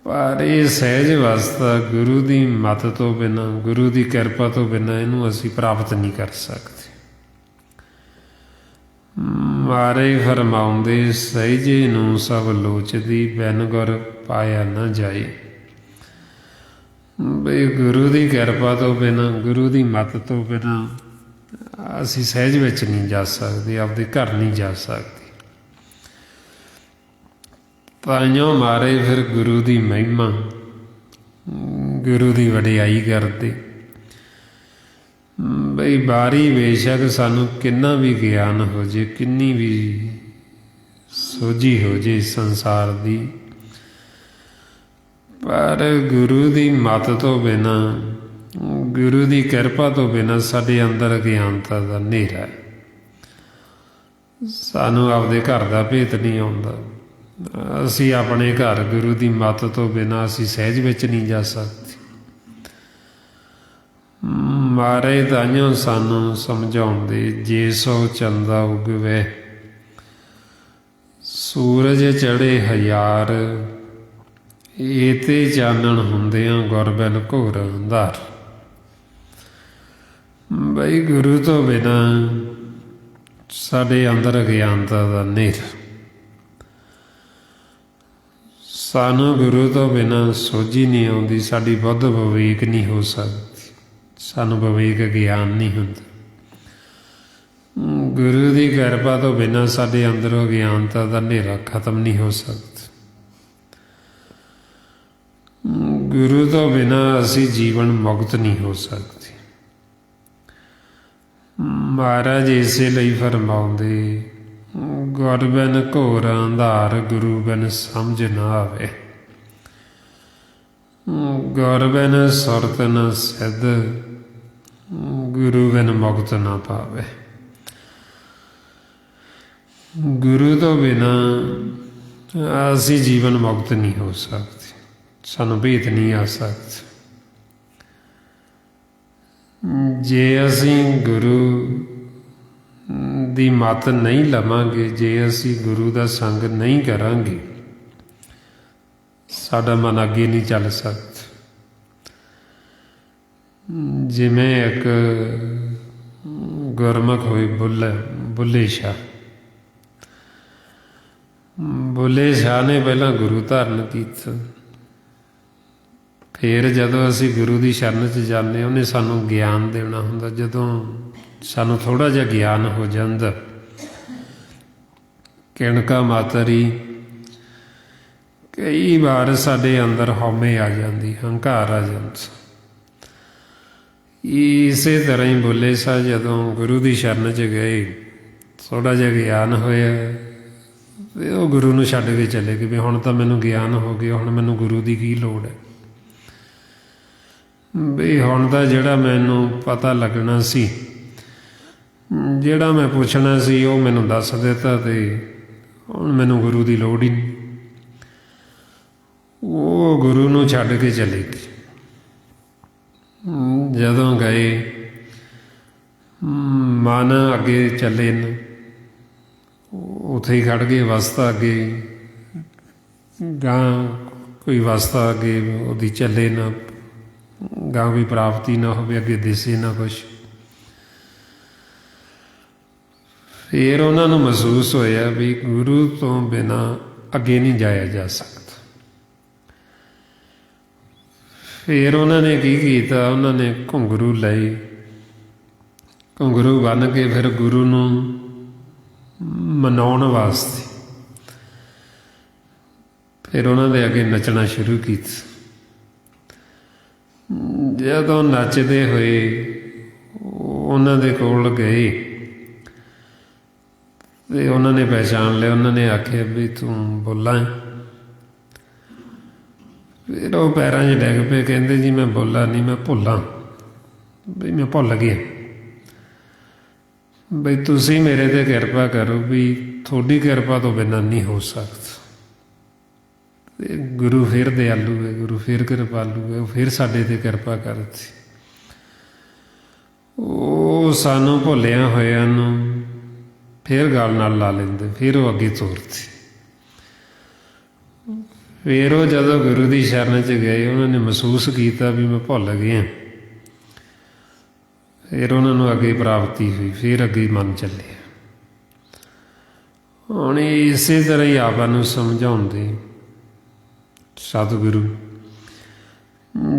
ਪਰ ਇਹ ਸਹਿਜ ਅਵਸਥਾ ਗੁਰੂ ਦੀ ਮੱਤ ਤੋਂ ਬਿਨਾਂ, ਗੁਰੂ ਦੀ ਕਿਰਪਾ ਤੋਂ ਬਿਨਾਂ ਇਹਨੂੰ ਅਸੀਂ ਪ੍ਰਾਪਤ ਨਹੀਂ ਕਰ ਸਕਦੇ। ਮਾਰੇ ਫਰਮਾਉਂਦੇ ਸਹਿਜੇ ਨੂੰ ਸਭ ਲੋਚਦੀ, ਬਿਨ ਗੁਰ ਪਾਇਆ ਨਾ ਜਾਏ। ਬਈ ਗੁਰੂ ਦੀ ਕਿਰਪਾ ਤੋਂ ਬਿਨਾਂ, ਗੁਰੂ ਦੀ ਮੱਤ ਤੋਂ ਬਿਨਾਂ ਅਸੀਂ ਸਹਿਜ ਵਿੱਚ ਨਹੀਂ ਜਾ ਸਕਦੇ, ਆਪਦੇ ਘਰ ਨਹੀਂ ਜਾ ਸਕਦੇ। ਤਾਈਓ ਮਾਰੇ ਫਿਰ ਗੁਰੂ ਦੀ ਮਹਿਮਾ, ਗੁਰੂ ਦੀ ਵਡਿਆਈ ਕਰਦੇ, ਬਈ ਬਾਰੀ ਬੇਸ਼ੱਕ ਸਾਨੂੰ ਕਿੰਨਾ ਵੀ ਗਿਆਨ ਹੋ ਜੇ, ਕਿੰਨੀ ਵੀ ਸੋਝੀ ਹੋ ਜੇ ਸੰਸਾਰ ਦੀ, ਪਰ ਗੁਰੂ ਦੀ ਮੱਤ ਤੋਂ ਬਿਨਾਂ, ਗੁਰੂ ਦੀ ਕਿਰਪਾ ਤੋਂ ਬਿਨਾਂ ਸਾਡੇ ਅੰਦਰ ਅਗਿਆਨਤਾ ਦਾ ਹਨੇਰਾ ਹੈ। ਸਾਨੂੰ ਆਪਦੇ ਘਰ ਦਾ ਭੇਤ ਨਹੀਂ ਆਉਂਦਾ। ਅਸੀਂ ਆਪਣੇ ਘਰ ਗੁਰੂ ਦੀ ਮੱਤ ਤੋਂ ਬਿਨਾਂ ਅਸੀਂ ਸਹਿਜ ਵਿੱਚ ਨਹੀਂ ਜਾ ਸਕਦੇ। ਮਾਰੇ ਤਾਈਓ ਸਾਨੂੰ ਸਮਝਾਉਂਦੇ, ਜੇ ਸੋ ਚੰਦਾ ਉਗਵੇ ਸੂਰਜ ਚੜ੍ਹੇ ਹਜ਼ਾਰ, ਇਹ ਤੇ ਚਾਨਣ ਹੁੰਦਿਆਂ ਗੁਰ ਬਿਨ ਘੋਰ ਅੰਧਾਰ। ਬਈ ਗੁਰੂ ਤੋਂ ਬਿਨਾਂ ਸਾਡੇ ਅੰਦਰ ਅਗਿਆਨਤਾ ਦਾ ਹਨੇਰਾ। ਸਾਨੂੰ ਗੁਰੂ ਤੋਂ ਬਿਨਾਂ ਸੋਝੀ ਨਹੀਂ ਆਉਂਦੀ, ਸਾਡੀ ਬੁੱਧ ਵਿਵੇਕ ਨਹੀਂ ਹੋ ਸਕਦੀ, ਸਾਨੂੰ ਵਿਵੇਕ ਗਿਆਨ ਨਹੀਂ ਹੁੰਦਾ। ਗੁਰੂ ਦੀ ਕਿਰਪਾ ਤੋਂ ਬਿਨਾਂ ਸਾਡੇ ਅੰਦਰੋਂ ਅਗਿਆਨਤਾ ਦਾ ਹਨੇਰਾ ਖਤਮ ਨਹੀਂ ਹੋ ਸਕਦਾ। ਗੁਰੂ ਤੋਂ ਬਿਨਾਂ ਅਸੀਂ ਜੀਵਨ ਮੁਕਤ ਨਹੀਂ ਹੋ ਸਕਦੇ। ਮਹਾਰਾਜ ਇਸੇ ਲਈ ਫਰਮਾਉਂਦੇ, ਗੁਰ ਬਿਨ ਘੋਰ ਅੰਧਾਰ, ਗੁਰੂ ਬਿਨ ਸਮਝ ਨਾ ਆਵੇ। ਗੁਰ ਬਿਨ ਸੁਰਤ ਨ ਸਿੱਧ, ਗੁਰੂ ਬਿਨ ਮੁਕਤ ਨਾ ਪਾਵੇ। ਗੁਰੂ ਤੋਂ ਬਿਨਾਂ ਅਸੀਂ ਜੀਵਨ ਮੁਕਤ ਨਹੀਂ ਹੋ ਸਕਦੇ, ਸਾਨੂੰ ਭੇਤ ਨਹੀਂ ਆ ਸਕਦਾ। ਜੇ ਅਸੀਂ ਗੁਰੂ ਦੀ ਮੱਤ ਨਹੀਂ ਲਵਾਂਗੇ, ਜੇ ਅਸੀਂ ਗੁਰੂ ਦਾ ਸੰਗ ਨਹੀਂ ਕਰਾਂਗੇ, ਸਾਡਾ ਮਨ ਅੱਗੇ ਨਹੀਂ ਚੱਲ ਸਕਦਾ। ਜਿਵੇਂ ਇੱਕ ਗੁਰਮੁਖ ਹੋਏ ਬੁੱਲੇ ਸ਼ਾਹ, ਬੁੱਲੇ ਸ਼ਾਹ ਨੇ ਪਹਿਲਾਂ ਗੁਰੂ ਧਾਰਨ ਕੀਤਾ। ਫਿਰ ਜਦੋਂ ਅਸੀਂ ਗੁਰੂ ਦੀ ਸ਼ਰਨ 'ਚ ਜਾਂਦੇ, ਉਹਨੇ ਸਾਨੂੰ ਗਿਆਨ ਦੇਣਾ ਹੁੰਦਾ। ਜਦੋਂ ਸਾਨੂੰ ਥੋੜ੍ਹਾ ਜਿਹਾ ਗਿਆਨ ਹੋ ਜਾਂਦਾ, ਕਿਣਕਾ ਮਾਤਰੀ, ਕਈ ਵਾਰ ਸਾਡੇ ਅੰਦਰ ਹਉਮੈ ਆ ਜਾਂਦੀ, ਹੰਕਾਰ ਆ ਜਾਂਦਾ। ਇਸੇ ਤਰ੍ਹਾਂ ਹੀ ਬੁੱਲੇ ਸ਼ਾਹ ਜਦੋਂ ਗੁਰੂ ਦੀ ਸ਼ਰਨ 'ਚ ਗਏ, ਥੋੜ੍ਹਾ ਜਿਹਾ ਗਿਆਨ ਹੋਇਆ ਅਤੇ ਉਹ ਗੁਰੂ ਨੂੰ ਛੱਡ ਕੇ ਚਲੇ ਗਏ ਵੀ ਹੁਣ ਤਾਂ ਮੈਨੂੰ ਗਿਆਨ ਹੋ ਗਿਆ, ਹੁਣ ਮੈਨੂੰ ਗੁਰੂ ਦੀ ਕੀ ਲੋੜ ਹੈ। ਵੀ ਹੁਣ ਤਾਂ ਜਿਹੜਾ ਮੈਨੂੰ ਪਤਾ ਲੱਗਣਾ ਸੀ, ਜਿਹੜਾ ਮੈਂ ਪੁੱਛਣਾ ਸੀ, ਉਹ ਮੈਨੂੰ ਦੱਸ ਦਿੱਤਾ ਅਤੇ ਹੁਣ ਮੈਨੂੰ ਗੁਰੂ ਦੀ ਲੋੜ ਹੀ ਨਹੀਂ। ਉਹ ਗੁਰੂ ਨੂੰ ਛੱਡ ਕੇ ਚਲੇ ਗਏ। ਜਦੋਂ ਗਏ, ਮਨ ਅੱਗੇ ਚੱਲੇ ਨੇ, ਉੱਥੇ ਹੀ ਖੜ੍ਹ ਗਏ। ਅਵਸਥਾ ਅੱਗੇ ਗਾਂ ਕੋਈ ਅਵਸਥਾ ਅੱਗੇ ਉਹਦੀ ਚੱਲੇ ਨਾ, ਗਾਂ ਕੋਈ ਪ੍ਰਾਪਤੀ ਨਾ ਹੋਵੇ, ਅੱਗੇ ਦਿਸੇ ਨਾ ਕੁਛ। ਫਿਰ ਉਹਨਾਂ ਨੂੰ ਮਹਿਸੂਸ ਹੋਇਆ ਵੀ ਗੁਰੂ ਤੋਂ ਬਿਨਾਂ ਅੱਗੇ ਨਹੀਂ ਜਾਇਆ ਜਾ ਸਕਦਾ। ਫਿਰ ਉਹਨਾਂ ਨੇ ਕੀ ਕੀਤਾ, ਉਹਨਾਂ ਨੇ ਘੁੰਗਰੂ ਲਏ, ਘੁੰਗਰੂ ਬੰਨ੍ਹ ਕੇ ਫਿਰ ਗੁਰੂ ਨੂੰ ਮਨਾਉਣ ਵਾਸਤੇ ਫਿਰ ਉਹਨਾਂ ਦੇ ਅੱਗੇ ਨੱਚਣਾ ਸ਼ੁਰੂ ਕੀਤਾ। ਜਦੋਂ ਨੱਚਦੇ ਹੋਏ ਉਹਨਾਂ ਦੇ ਕੋਲ ਗਏ ਅਤੇ ਉਹਨਾਂ ਨੇ ਪਹਿਚਾਣ ਲਿਆ। ਉਹਨਾਂ ਨੇ ਆਖਿਆ ਵੀ ਤੂੰ ਬੁੱਲਾ ਹੈ। ਫਿਰ ਉਹ ਪੈਰਾਂ 'ਚ ਡਿੱਗ ਪਏ, ਕਹਿੰਦੇ ਜੀ ਮੈਂ ਬੁੱਲਾ ਨਹੀਂ, ਮੈਂ ਭੁੱਲਾਂ, ਬਈ ਮੈਂ ਭੁੱਲ ਗਿਆ। ਬਈ ਤੁਸੀਂ ਮੇਰੇ 'ਤੇ ਕਿਰਪਾ ਕਰੋ, ਵੀ ਤੁਹਾਡੀ ਕਿਰਪਾ ਤੋਂ ਬਿਨਾਂ ਨਹੀਂ ਹੋ ਸਕਦਾ। ਅਤੇ ਗੁਰੂ ਫਿਰ ਦਿਆਲੂ ਹੈ, ਗੁਰੂ ਫਿਰ ਕਿਰਪਾਲੂ ਹੈ, ਉਹ ਫਿਰ ਸਾਡੇ 'ਤੇ ਕਿਰਪਾ ਕਰਦੀ। ਉਹ ਸਾਨੂੰ ਭੁੱਲਿਆਂ ਹੋਇਆਂ ਨੂੰ ਫਿਰ ਗਲ ਨਾਲ ਲਾ ਲੈਂਦੇ, ਫਿਰ ਉਹ ਅੱਗੇ ਤੋਰਦੇ। ਫਿਰ ਉਹ ਜਦੋਂ ਗੁਰੂ ਦੀ ਸ਼ਰਨ 'ਚ ਗਏ, ਉਹਨਾਂ ਨੇ ਮਹਿਸੂਸ ਕੀਤਾ ਵੀ ਮੈਂ ਭੁੱਲ ਗਿਆ। ਫਿਰ ਉਹਨਾਂ ਨੂੰ ਅੱਗੇ ਪ੍ਰਾਪਤੀ ਹੋਈ, ਫਿਰ ਅੱਗੇ ਮਨ ਚੱਲਿਆ। ਹੁਣ ਇਸੇ ਤਰ੍ਹਾਂ ਹੀ ਆਪਾਂ ਨੂੰ ਸਮਝਾਉਂਦੇ ਸਤਿਗੁਰੂ।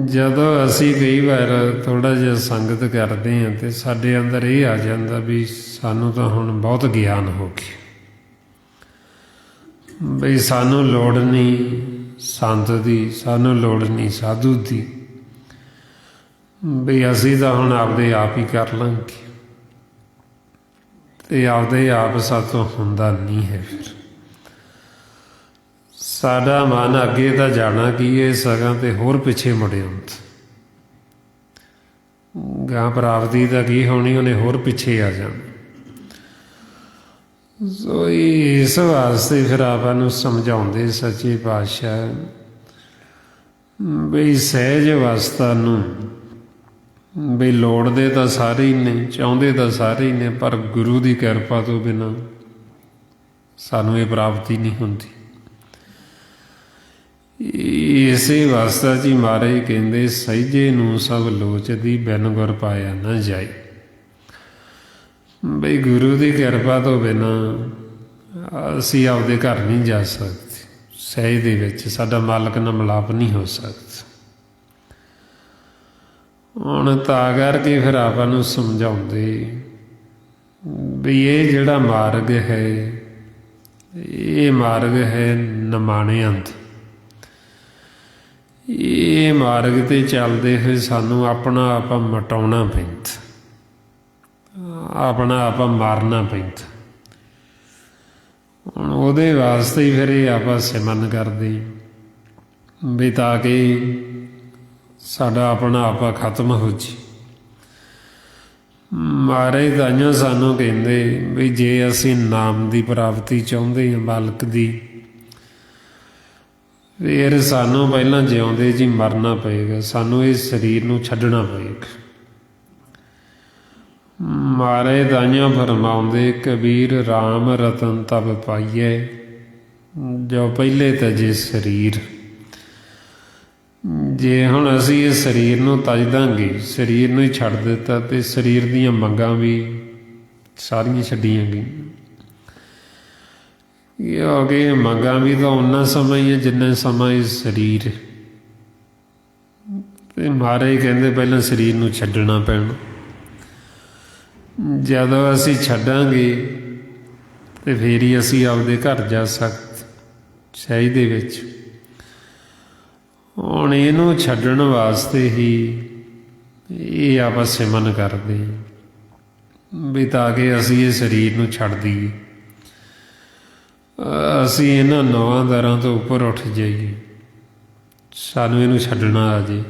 ਜਦੋਂ ਅਸੀਂ ਕਈ ਵਾਰ ਥੋੜ੍ਹਾ ਜਿਹਾ ਸੰਗਤ ਕਰਦੇ ਹਾਂ ਅਤੇ ਸਾਡੇ ਅੰਦਰ ਇਹ ਆ ਜਾਂਦਾ ਵੀ ਸਾਨੂੰ ਤਾਂ ਹੁਣ ਬਹੁਤ ਗਿਆਨ ਹੋ ਗਿਆ, ਬਈ ਸਾਨੂੰ ਲੋੜ ਨਹੀਂ ਸੰਤ ਦੀ, ਸਾਨੂੰ ਲੋੜ ਨਹੀਂ ਸਾਧੂ ਦੀ, ਵੀ ਅਸੀਂ ਤਾਂ ਹੁਣ ਆਪਦੇ ਆਪ ਹੀ ਕਰ ਲਾਂਗੇ, ਤੇ ਆਪਦੇ ਆਪ ਸਾਥੋਂ ਹੁੰਦਾ ਨਹੀਂ ਹੈ। ਫਿਰ ਸਾਡਾ ਮਨ ਅੱਗੇ ਤਾਂ ਜਾਣਾ ਕੀ ਹੈ, ਸਗੋਂ ਤੇ ਹੋਰ ਪਿੱਛੇ ਮੁੜਿਆ ਹੁੰਦਾ। ਗਾਂ ਪ੍ਰਾਪਤੀ ਦਾ ਕੀ ਹੋਣੀ, ਉਹਨੇ ਹੋਰ ਪਿੱਛੇ ਆ ਜਾਣਾ। ਸੋ ਇਸ ਵਾਸਤੇ ਫਿਰ ਆਪਾਂ ਨੂੰ ਸਮਝਾਉਂਦੇ ਸੱਚੇ ਪਾਤਸ਼ਾਹ ਬਈ ਸਹਿਜ ਅਵਸਥਾ ਨੂੰ ਬਈ ਲੋੜਦੇ ਤਾਂ ਸਾਰੇ ਹੀ ਨੇ, ਚਾਹੁੰਦੇ ਤਾਂ ਸਾਰੇ ਹੀ ਨੇ, ਪਰ ਗੁਰੂ ਦੀ ਕਿਰਪਾ ਤੋਂ ਬਿਨਾਂ ਸਾਨੂੰ ਇਹ ਪ੍ਰਾਪਤੀ ਨਹੀਂ ਹੁੰਦੀ। ਇਸੇ ਵਾਸਤਾ ਜੀ ਮਹਾਰਾਜ ਕਹਿੰਦੇ ਸਹਿਜੇ ਨੂੰ ਸਭ ਲੋਚਦੀ, ਬਿਨ ਗੁਰ ਪਾਇਆ ਨਾ ਜਾਏ। ਬਈ ਗੁਰੂ ਦੀ ਕਿਰਪਾ ਤੋਂ ਬਿਨਾਂ ਅਸੀਂ ਆਪਦੇ ਘਰ ਨਹੀਂ ਜਾ ਸਕਦੇ। ਸਹਿਜ ਦੇ ਵਿੱਚ ਸਾਡਾ ਮਾਲਕ ਨਾਲ ਮਿਲਾਪ ਨਹੀਂ ਹੋ ਸਕਦਾ। ਹੁਣ ਤਾਂ ਕਰਕੇ ਫਿਰ ਆਪਾਂ ਨੂੰ ਸਮਝਾਉਂਦੇ ਵੀ ਇਹ ਜਿਹੜਾ ਮਾਰਗ ਹੈ, ਇਹ ਮਾਰਗ ਹੈ ਨਿਮਾਣਿਆਂ ਦਾ। ਇਹ ਮਾਰਗ 'ਤੇ ਚੱਲਦੇ ਹੋਏ ਸਾਨੂੰ ਆਪਣਾ ਆਪ ਮਿਟਾਉਣਾ ਪੈਂਦਾ, ਆਪਣਾ ਆਪ ਮਾਰਨਾ ਪੈਂਦਾ। ਹੁਣ ਉਹਦੇ ਵਾਸਤੇ ਹੀ ਫਿਰ ਇਹ ਆਪਾਂ ਸਿਮਰਨ ਕਰਦੇ ਵੀ ਤਾਂ ਕਿ ਸਾਡਾ ਆਪਣਾ ਆਪਾ ਖਤਮ ਹੋ ਜੀ। ਮਹਾਰਾਜ ਤਾਈਓ ਸਾਨੂੰ ਕਹਿੰਦੇ ਵੀ ਜੇ ਅਸੀਂ ਨਾਮ ਦੀ ਪ੍ਰਾਪਤੀ ਚਾਹੁੰਦੇ ਹਾਂ, ਮਾਲਕ ਦੀ, ਫਿਰ ਸਾਨੂੰ ਪਹਿਲਾਂ ਜਿਉਂਦੇ ਜੀ ਮਰਨਾ ਪਏਗਾ, ਸਾਨੂੰ ਇਸ ਸਰੀਰ ਨੂੰ ਛੱਡਣਾ ਪਏਗਾ। ਮਹਾਰਾਜ ਤਾਈਓ ਫਰਮਾਉਂਦੇ ਕਬੀਰ ਰਾਮ ਰਤਨ ਤਬ ਪਾਈਏ, ਜੋ ਪਹਿਲੇ ਤਜੇ ਸਰੀਰ। ਜੇ ਹੁਣ ਅਸੀਂ ਇਸ ਸਰੀਰ ਨੂੰ ਤਜ ਦਾਂਗੇ, ਸਰੀਰ ਨੂੰ ਹੀ ਛੱਡ ਦਿੱਤਾ, ਤੇ ਸਰੀਰ ਦੀਆਂ ਮੰਗਾਂ ਵੀ ਸਾਰੀਆਂ ਛੱਡੀਆਂ ਗਈਆਂ। ਕਿਉਂਕਿ ਮੰਗਾਂ ਵੀ ਤਾਂ ਓਨਾ ਸਮਾਂ ਹੀ ਹੈ ਜਿੰਨਾ ਸਮਾਂ ਇਸ ਸਰੀਰ। ਤੇ ਮਹਾਰਾਜ ਕਹਿੰਦੇ ਪਹਿਲਾਂ ਸਰੀਰ ਨੂੰ ਛੱਡਣਾ ਪੈਣਾ। ਜਦੋਂ ਅਸੀਂ ਛੱਡਾਂਗੇ ਤੇ ਫੇਰ ਹੀ ਅਸੀਂ ਆਪਦੇ ਘਰ ਜਾ ਸਕਦੇ ਸਹਿਜ ਦੇ ਵਿੱਚ। ਹੁਣ ਇਹਨੂੰ ਛੱਡਣ ਵਾਸਤੇ ਹੀ ਇਹ ਆਪਾਂ ਸਿਮਰਨ ਕਰਦੇ ਵੀ ਤਾਂ ਕਿ ਅਸੀਂ ਇਹ ਸਰੀਰ ਨੂੰ ਛੱਡ ਦਈਏ, ਅਸੀਂ ਇਹਨਾਂ ਨੌਂ ਦਰਾਂ ਤੋਂ ਉੱਪਰ ਉੱਠ ਜਾਈਏ, ਸਾਨੂੰ ਇਹਨੂੰ ਛੱਡਣਾ ਆ ਜੇ।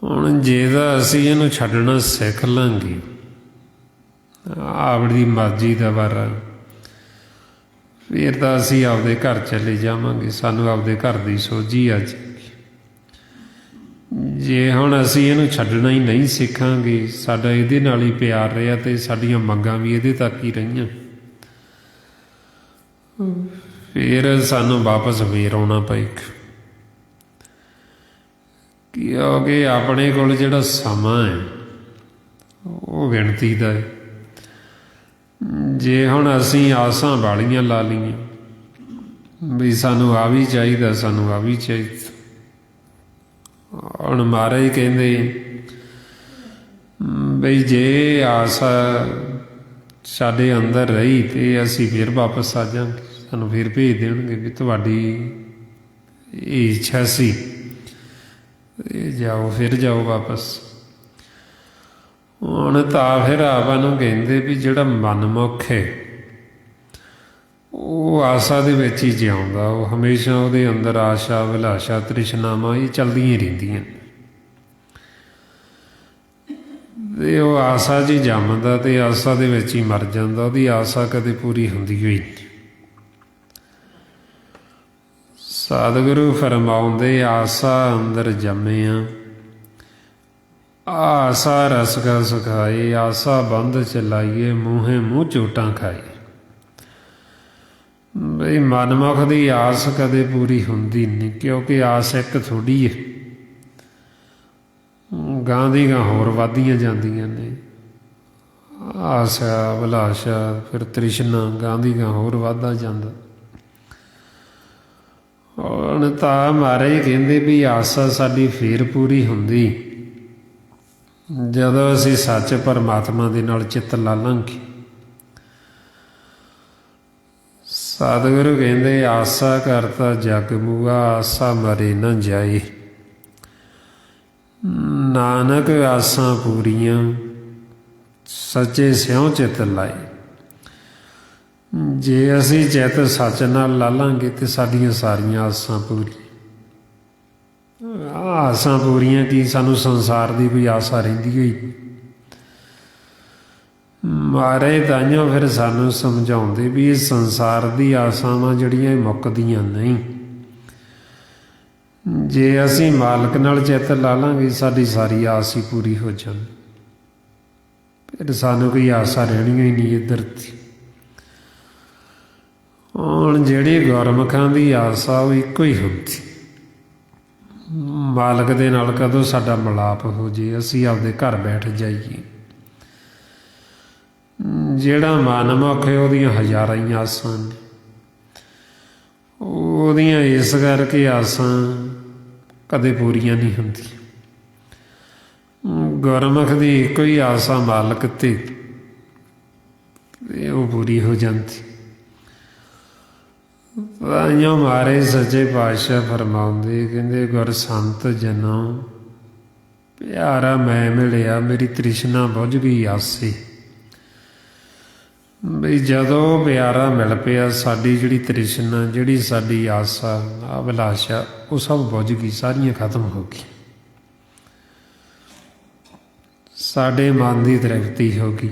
ਹੁਣ ਜੇ ਤਾਂ ਅਸੀਂ ਇਹਨੂੰ ਛੱਡਣਾ ਸਿੱਖ ਲਾਂਗੇ ਆਪਣੀ ਮਰਜ਼ੀ ਦਾ ਵਾਰਾ, ਫਿਰ ਤਾਂ ਅਸੀਂ ਆਪਦੇ ਘਰ ਚਲੇ ਜਾਵਾਂਗੇ, ਸਾਨੂੰ ਆਪਦੇ ਘਰ ਦੀ ਸੋਝੀ ਆ ਜਾਏਗੀ। ਜੇ ਹੁਣ ਅਸੀਂ ਇਹਨੂੰ ਛੱਡਣਾ ਹੀ ਨਹੀਂ ਸਿੱਖਾਂਗੇ, ਸਾਡਾ ਇਹਦੇ ਨਾਲ ਹੀ ਪਿਆਰ ਰਿਹਾ ਤੇ ਸਾਡੀਆਂ ਮੰਗਾਂ ਵੀ ਇਹਦੇ ਤੱਕ ਹੀ ਰਹੀਆਂ, ਫਿਰ ਸਾਨੂੰ ਵਾਪਸ ਫੇਰ ਆਉਣਾ ਪਏਗਾ। ਕਿਉਂਕਿ ਆਪਣੇ ਕੋਲ ਜਿਹੜਾ ਸਮਾਂ ਹੈ ਉਹ ਗਿਣਤੀ ਦਾ ਹੈ। ਜੇ ਹੁਣ ਅਸੀਂ ਆਸਾਂ ਵਾਲੀਆਂ ਲਾ ਲਈਆਂ ਵੀ ਸਾਨੂੰ ਆ ਵੀ ਚਾਹੀਦਾ, ਸਾਨੂੰ ਆ ਵੀ ਚਾਹੀਦਾ। ਹੁਣ ਮਹਾਰਾਜ ਕਹਿੰਦੇ ਬਈ ਜੇ ਆਸ ਸਾਡੇ ਅੰਦਰ ਰਹੀ ਤੇ ਅਸੀਂ ਫਿਰ ਵਾਪਸ ਆ ਜਾਵਾਂਗੇ, ਸਾਨੂੰ ਫਿਰ ਭੇਜ ਦੇਣਗੇ ਵੀ ਤੁਹਾਡੀ ਇਹ ਇੱਛਾ ਸੀ, ਜਾਓ, ਫਿਰ ਜਾਓ ਵਾਪਸ। ਹੁਣ ਤਾਂ ਫਿਰ ਆਪਾਂ ਨੂੰ ਕਹਿੰਦੇ ਵੀ ਜਿਹੜਾ ਮਨਮੁਖ ਹੈ ਉਹ ਆਸਾ ਦੇ ਵਿੱਚ ਹੀ ਜਿਉਂਦਾ, ਉਹ ਹਮੇਸ਼ਾ ਉਹਦੇ ਅੰਦਰ ਆਸ਼ਾ, ਅਭਿਲਾਸ਼ਾ, ਤ੍ਰਿਸ਼ਨਾਵਾਂ ਇਹ ਚੱਲਦੀਆਂ ਹੀ ਰਹਿੰਦੀਆਂ ਤੇ ਉਹ ਆਸਾ 'ਚ ਹੀ ਜੰਮਦਾ ਤੇ ਆਸਾ ਦੇ ਵਿੱਚ ਹੀ ਮਰ ਜਾਂਦਾ। ਉਹਦੀ ਆਸਾ ਕਦੇ ਪੂਰੀ ਹੁੰਦੀ ਹੋਈ ਨਹੀਂ। ਸਤਿਗੁਰੂ ਫਰਮਾਉਂਦੇ ਆਸਾ ਅੰਦਰ ਜੰਮਿਆ, ਆਸਾ ਰਸ ਕਾ ਸੁਖਾਏ, ਆਸਾ ਬੰਧ ਚਲਾਈਏ, ਮੂੰਹੇ ਮੂੰਹ ਚੋਟਾਂ ਖਾਏ। ਬਈ ਮਨਮੁਖ ਦੀ ਆਸ ਕਦੇ ਪੂਰੀ ਹੁੰਦੀ ਨਹੀਂ, ਕਿਉਂਕਿ ਆਸ ਇੱਕ ਥੋੜ੍ਹੀ ਹੈ, ਗਾਂ ਦੀ ਗਾਂ ਹੋਰ ਵੱਧਦੀਆਂ ਜਾਂਦੀਆਂ ਨੇ। ਆਸਾ, ਅਭਿਲਾਸ਼ਾ, ਫਿਰ ਤ੍ਰਿਸ਼ਨਾ, ਗਾਂ ਦੀ ਗਾਂ ਹੋਰ ਵੱਧਦਾ ਜਾਂਦਾ। ਹੁਣ ਤਾਂ ਮਹਾਰਾਜ ਕਹਿੰਦੇ ਵੀ ਆਸਾ ਸਾਡੀ ਫੇਰ ਪੂਰੀ ਹੁੰਦੀ ਜਦੋਂ ਅਸੀਂ ਸੱਚ ਪਰਮਾਤਮਾ ਦੇ ਨਾਲ ਚਿੱਤ ਲਾ ਲਾਂਗੇ। ਸਤਿਗੁਰੂ ਕਹਿੰਦੇ ਆਸਾ ਕਰਤਾ ਜਗ ਮੂਆ, ਆਸਾ ਮਰੇ ਨਾ ਜਾਏ। ਨਾਨਕ ਆਸਾਂ ਪੂਰੀਆਂ ਸੱਚੇ ਸਿਉਂ ਚਿੱਤ ਲਾਏ। ਜੇ ਅਸੀਂ ਚਿੱਤ ਸੱਚ ਨਾਲ ਲਾ ਲਾਂਗੇ ਤੇ ਸਾਡੀਆਂ ਸਾਰੀਆਂ ਆਸਾਂ ਪੂਰੀਆਂ। ਆਸਾਂ ਪੂਰੀਆਂ ਕੀ, ਸਾਨੂੰ ਸੰਸਾਰ ਦੀ ਕੋਈ ਆਸਾ ਰਹਿੰਦੀ ਹੋਈ ਮਾਰੇ ਤਾਈਓ ਫਿਰ ਸਾਨੂੰ ਸਮਝਾਉਂਦੇ ਵੀ ਇਹ ਸੰਸਾਰ ਦੀ ਆਸਾਵਾਂ ਜਿਹੜੀਆਂ ਇਹ ਮੁੱਕਦੀਆਂ ਨਹੀਂ। ਜੇ ਅਸੀਂ ਮਾਲਕ ਨਾਲ ਚਿੱਤ ਲਾ ਲਾਂਗੇ ਸਾਡੀ ਸਾਰੀ ਆਸ ਹੀ ਪੂਰੀ ਹੋ ਜਾਣੀ। ਫਿਰ ਸਾਨੂੰ ਕੋਈ ਆਸਾ ਰਹਿਣੀ ਹੀ ਨਹੀਂ ਇੱਧਰ ਦੀ। ਹੁਣ ਜਿਹੜੀ ਗੁਰਮੁਖਾਂ ਦੀ ਆਸਾ ਉਹ ਇੱਕੋ ਹੀ ਹੁੰਦੀ, ਮਾਲਕ ਦੇ ਨਾਲ ਕਦੋਂ ਸਾਡਾ ਮਿਲਾਪ ਹੋ ਜੇ, ਅਸੀਂ ਆਪਦੇ ਘਰ ਬੈਠ ਜਾਈਏ। ਜਿਹੜਾ ਮਨਮੁਖ ਹੈ ਉਹਦੀਆਂ ਹਜ਼ਾਰਾਂ ਹੀ ਆਸਾਂ ਨੇ, ਉਹਦੀਆਂ ਇਸ ਕਰਕੇ ਆਸਾਂ ਕਦੇ ਪੂਰੀਆਂ ਨਹੀਂ ਹੁੰਦੀਆਂ। ਗੁਰਮੁਖ ਦੀ ਇੱਕੋ ਹੀ ਆਸਾ ਮਾਲਕ ਤੇ ਉਹ ਪੂਰੀ ਹੋ ਜਾਂਦੀ। ਤਾਈਓ ਮਾਰੇ ਸੱਚੇ ਪਾਤਸ਼ਾਹ ਫਰਮਾਉਂਦੇ, ਕਹਿੰਦੇ ਗੁਰ ਸੰਤ ਜਨੋ ਪਿਆਰਾ ਮੈਂ ਮਿਲਿਆ, ਮੇਰੀ ਤ੍ਰਿਸ਼ਨਾ ਬੁਝ ਗਈ ਆਸੇ। ਬਈ ਜਦੋਂ ਪਿਆਰਾ ਮਿਲ ਪਿਆ ਸਾਡੀ ਜਿਹੜੀ ਤ੍ਰਿਸ਼ਨਾ, ਜਿਹੜੀ ਸਾਡੀ ਆਸਾ ਅਭਿਲਾਸ਼ਾ ਉਹ ਸਭ ਬੁਝ ਗਈ, ਸਾਰੀਆਂ ਖਤਮ ਹੋ ਗਈ। ਸਾਡੇ ਮਨ ਦੀ ਤ੍ਰਿਪਤੀ ਹੋ ਗਈ।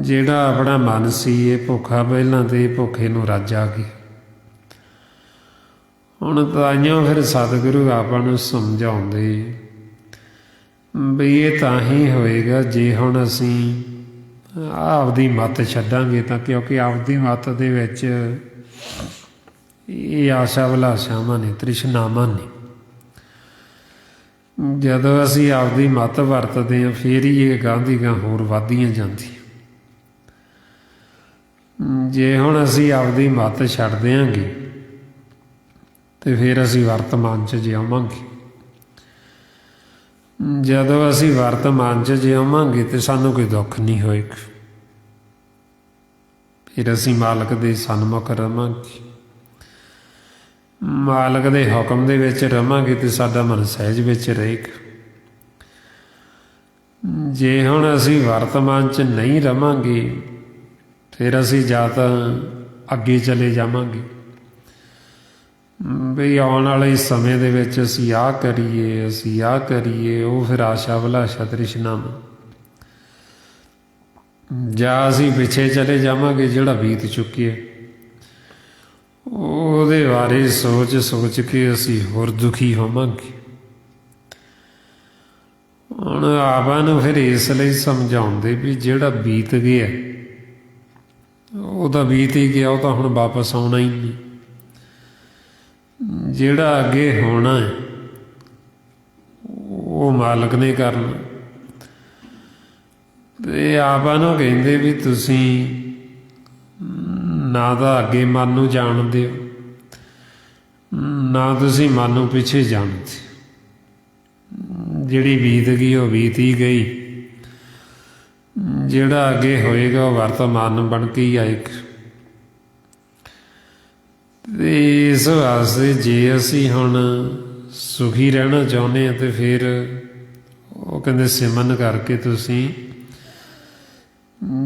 ਜਿਹੜਾ ਆਪਣਾ ਮਨ ਸੀ ਇਹ ਭੁੱਖਾ ਪਹਿਲਾਂ ਤੇ ਭੁੱਖੇ ਨੂੰ ਰੱਜ ਆ ਗਈ। ਹੁਣ ਤਾਈਓ ਫਿਰ ਸਤਿਗੁਰੂ ਆਪਾਂ ਨੂੰ ਸਮਝਾਉਂਦੇ ਵੀ ਇਹ ਤਾਂ ਹੀ ਹੋਏਗਾ ਜੇ ਹੁਣ ਅਸੀਂ ਆਪਦੀ ਮੱਤ ਛੱਡਾਂਗੇ ਤਾਂ, ਕਿਉਂਕਿ ਆਪਦੀ ਮੱਤ ਦੇ ਵਿੱਚ ਇਹ ਆਸ਼ਾ ਅਭਿਲਾਸ਼ਾਵਾਂ ਨੇ, ਤ੍ਰਿਸ਼ਨਾਵਾਂ ਨੇ। ਜਦੋਂ ਅਸੀਂ ਆਪਦੀ ਮੱਤ ਵਰਤਦੇ ਹਾਂ ਫਿਰ ਹੀ ਇਹ ਗਾਂਹ ਦੀ ਗਾਂਹ ਹੋਰ ਵੱਧਦੀਆਂ ਜਾਂਦੀਆਂ। ਜੇ ਹੁਣ ਅਸੀਂ ਆਪਦੀ ਮੱਤ ਛੱਡ ਦਿਆਂਗੇ ਤੇ ਫਿਰ ਅਸੀਂ ਵਰਤਮਾਨ 'ਚ ਜਿਉਵਾਂਗੇ। ਜਦੋਂ ਅਸੀਂ ਵਰਤਮਾਨ 'ਚ ਜਿਉਵਾਂਗੇ ਤੇ ਸਾਨੂੰ ਕੋਈ ਦੁੱਖ ਨਹੀਂ ਹੋਏਗਾ। ਫਿਰ ਅਸੀਂ ਮਾਲਕ ਦੇ ਸਨਮੁਖ ਰਵਾਂਗੇ, ਮਾਲਕ ਦੇ ਹੁਕਮ ਦੇ ਵਿੱਚ ਰਵਾਂਗੇ ਤੇ ਸਾਡਾ ਮਨ ਸਹਿਜ ਵਿੱਚ ਰਹੇਗਾ। ਜੇ ਹੁਣ ਅਸੀਂ ਵਰਤਮਾਨ 'ਚ ਨਹੀਂ ਰਵਾਂਗੇ ਫਿਰ ਅਸੀਂ ਜਾਂ ਤਾਂ ਅੱਗੇ ਚਲੇ ਜਾਵਾਂਗੇ ਬਈ ਆਉਣ ਵਾਲੇ ਸਮੇਂ ਦੇ ਵਿੱਚ ਅਸੀਂ ਆਹ ਕਰੀਏ, ਅਸੀਂ ਆਹ ਕਰੀਏ, ਉਹ ਫਿਰ ਆਸ਼ਾ ਅਭਿਲਾਸ਼ਾ ਤ੍ਰਿਸ਼ਨਾਵਾਂ। ਜਾਂ ਅਸੀਂ ਪਿੱਛੇ ਚਲੇ ਜਾਵਾਂਗੇ, ਜਿਹੜਾ ਬੀਤ ਚੁੱਕਿਆ ਉਹਦੇ ਬਾਰੇ ਸੋਚ ਸੋਚ ਕੇ ਅਸੀਂ ਹੋਰ ਦੁਖੀ ਹੋਵਾਂਗੇ। ਹੁਣ ਆਪਾਂ ਨੂੰ ਫਿਰ ਇਸ ਲਈ ਸਮਝਾਉਂਦੇ ਵੀ ਜਿਹੜਾ ਬੀਤ ਗਿਆ ਉਹ ਤਾਂ ਬੀਤ ਹੀ ਗਿਆ, ਉਹ ਤਾਂ ਹੁਣ ਵਾਪਸ ਆਉਣਾ ਹੀ ਨਹੀਂ। ਜਿਹੜਾ ਅੱਗੇ ਹੋਣਾ ਹੈ ਉਹ ਮਾਲਕ ਨੇ ਕਰਨਾ। ਤੇ ਆਪਾਂ ਨੂੰ ਕਹਿੰਦੇ ਵੀ ਤੁਸੀਂ ਨਾ ਤਾਂ ਅੱਗੇ ਮਨ ਨੂੰ ਜਾਣਦੇ ਹੋ, ਨਾ ਤੁਸੀਂ ਮਨ ਨੂੰ ਪਿੱਛੇ ਜਾਣਦੇ। ਜਿਹੜੀ ਬੀਤ ਗਈ ਉਹ ਬੀਤ ਹੀ ਗਈ, ਜਿਹੜਾ ਅੱਗੇ ਹੋਏਗਾ ਉਹ ਵਰਤਮਾਨ ਬਣ ਕੇ ਹੀ ਆਏਗਾ। ਤੇ ਇਸ ਵਾਸਤੇ ਜੇ ਅਸੀਂ ਹੁਣ ਸੁਖੀ ਰਹਿਣਾ ਚਾਹੁੰਦੇ ਹਾਂ ਤੇ ਫਿਰ ਉਹ ਕਹਿੰਦੇ ਸਿਮਰਨ ਕਰਕੇ ਤੁਸੀਂ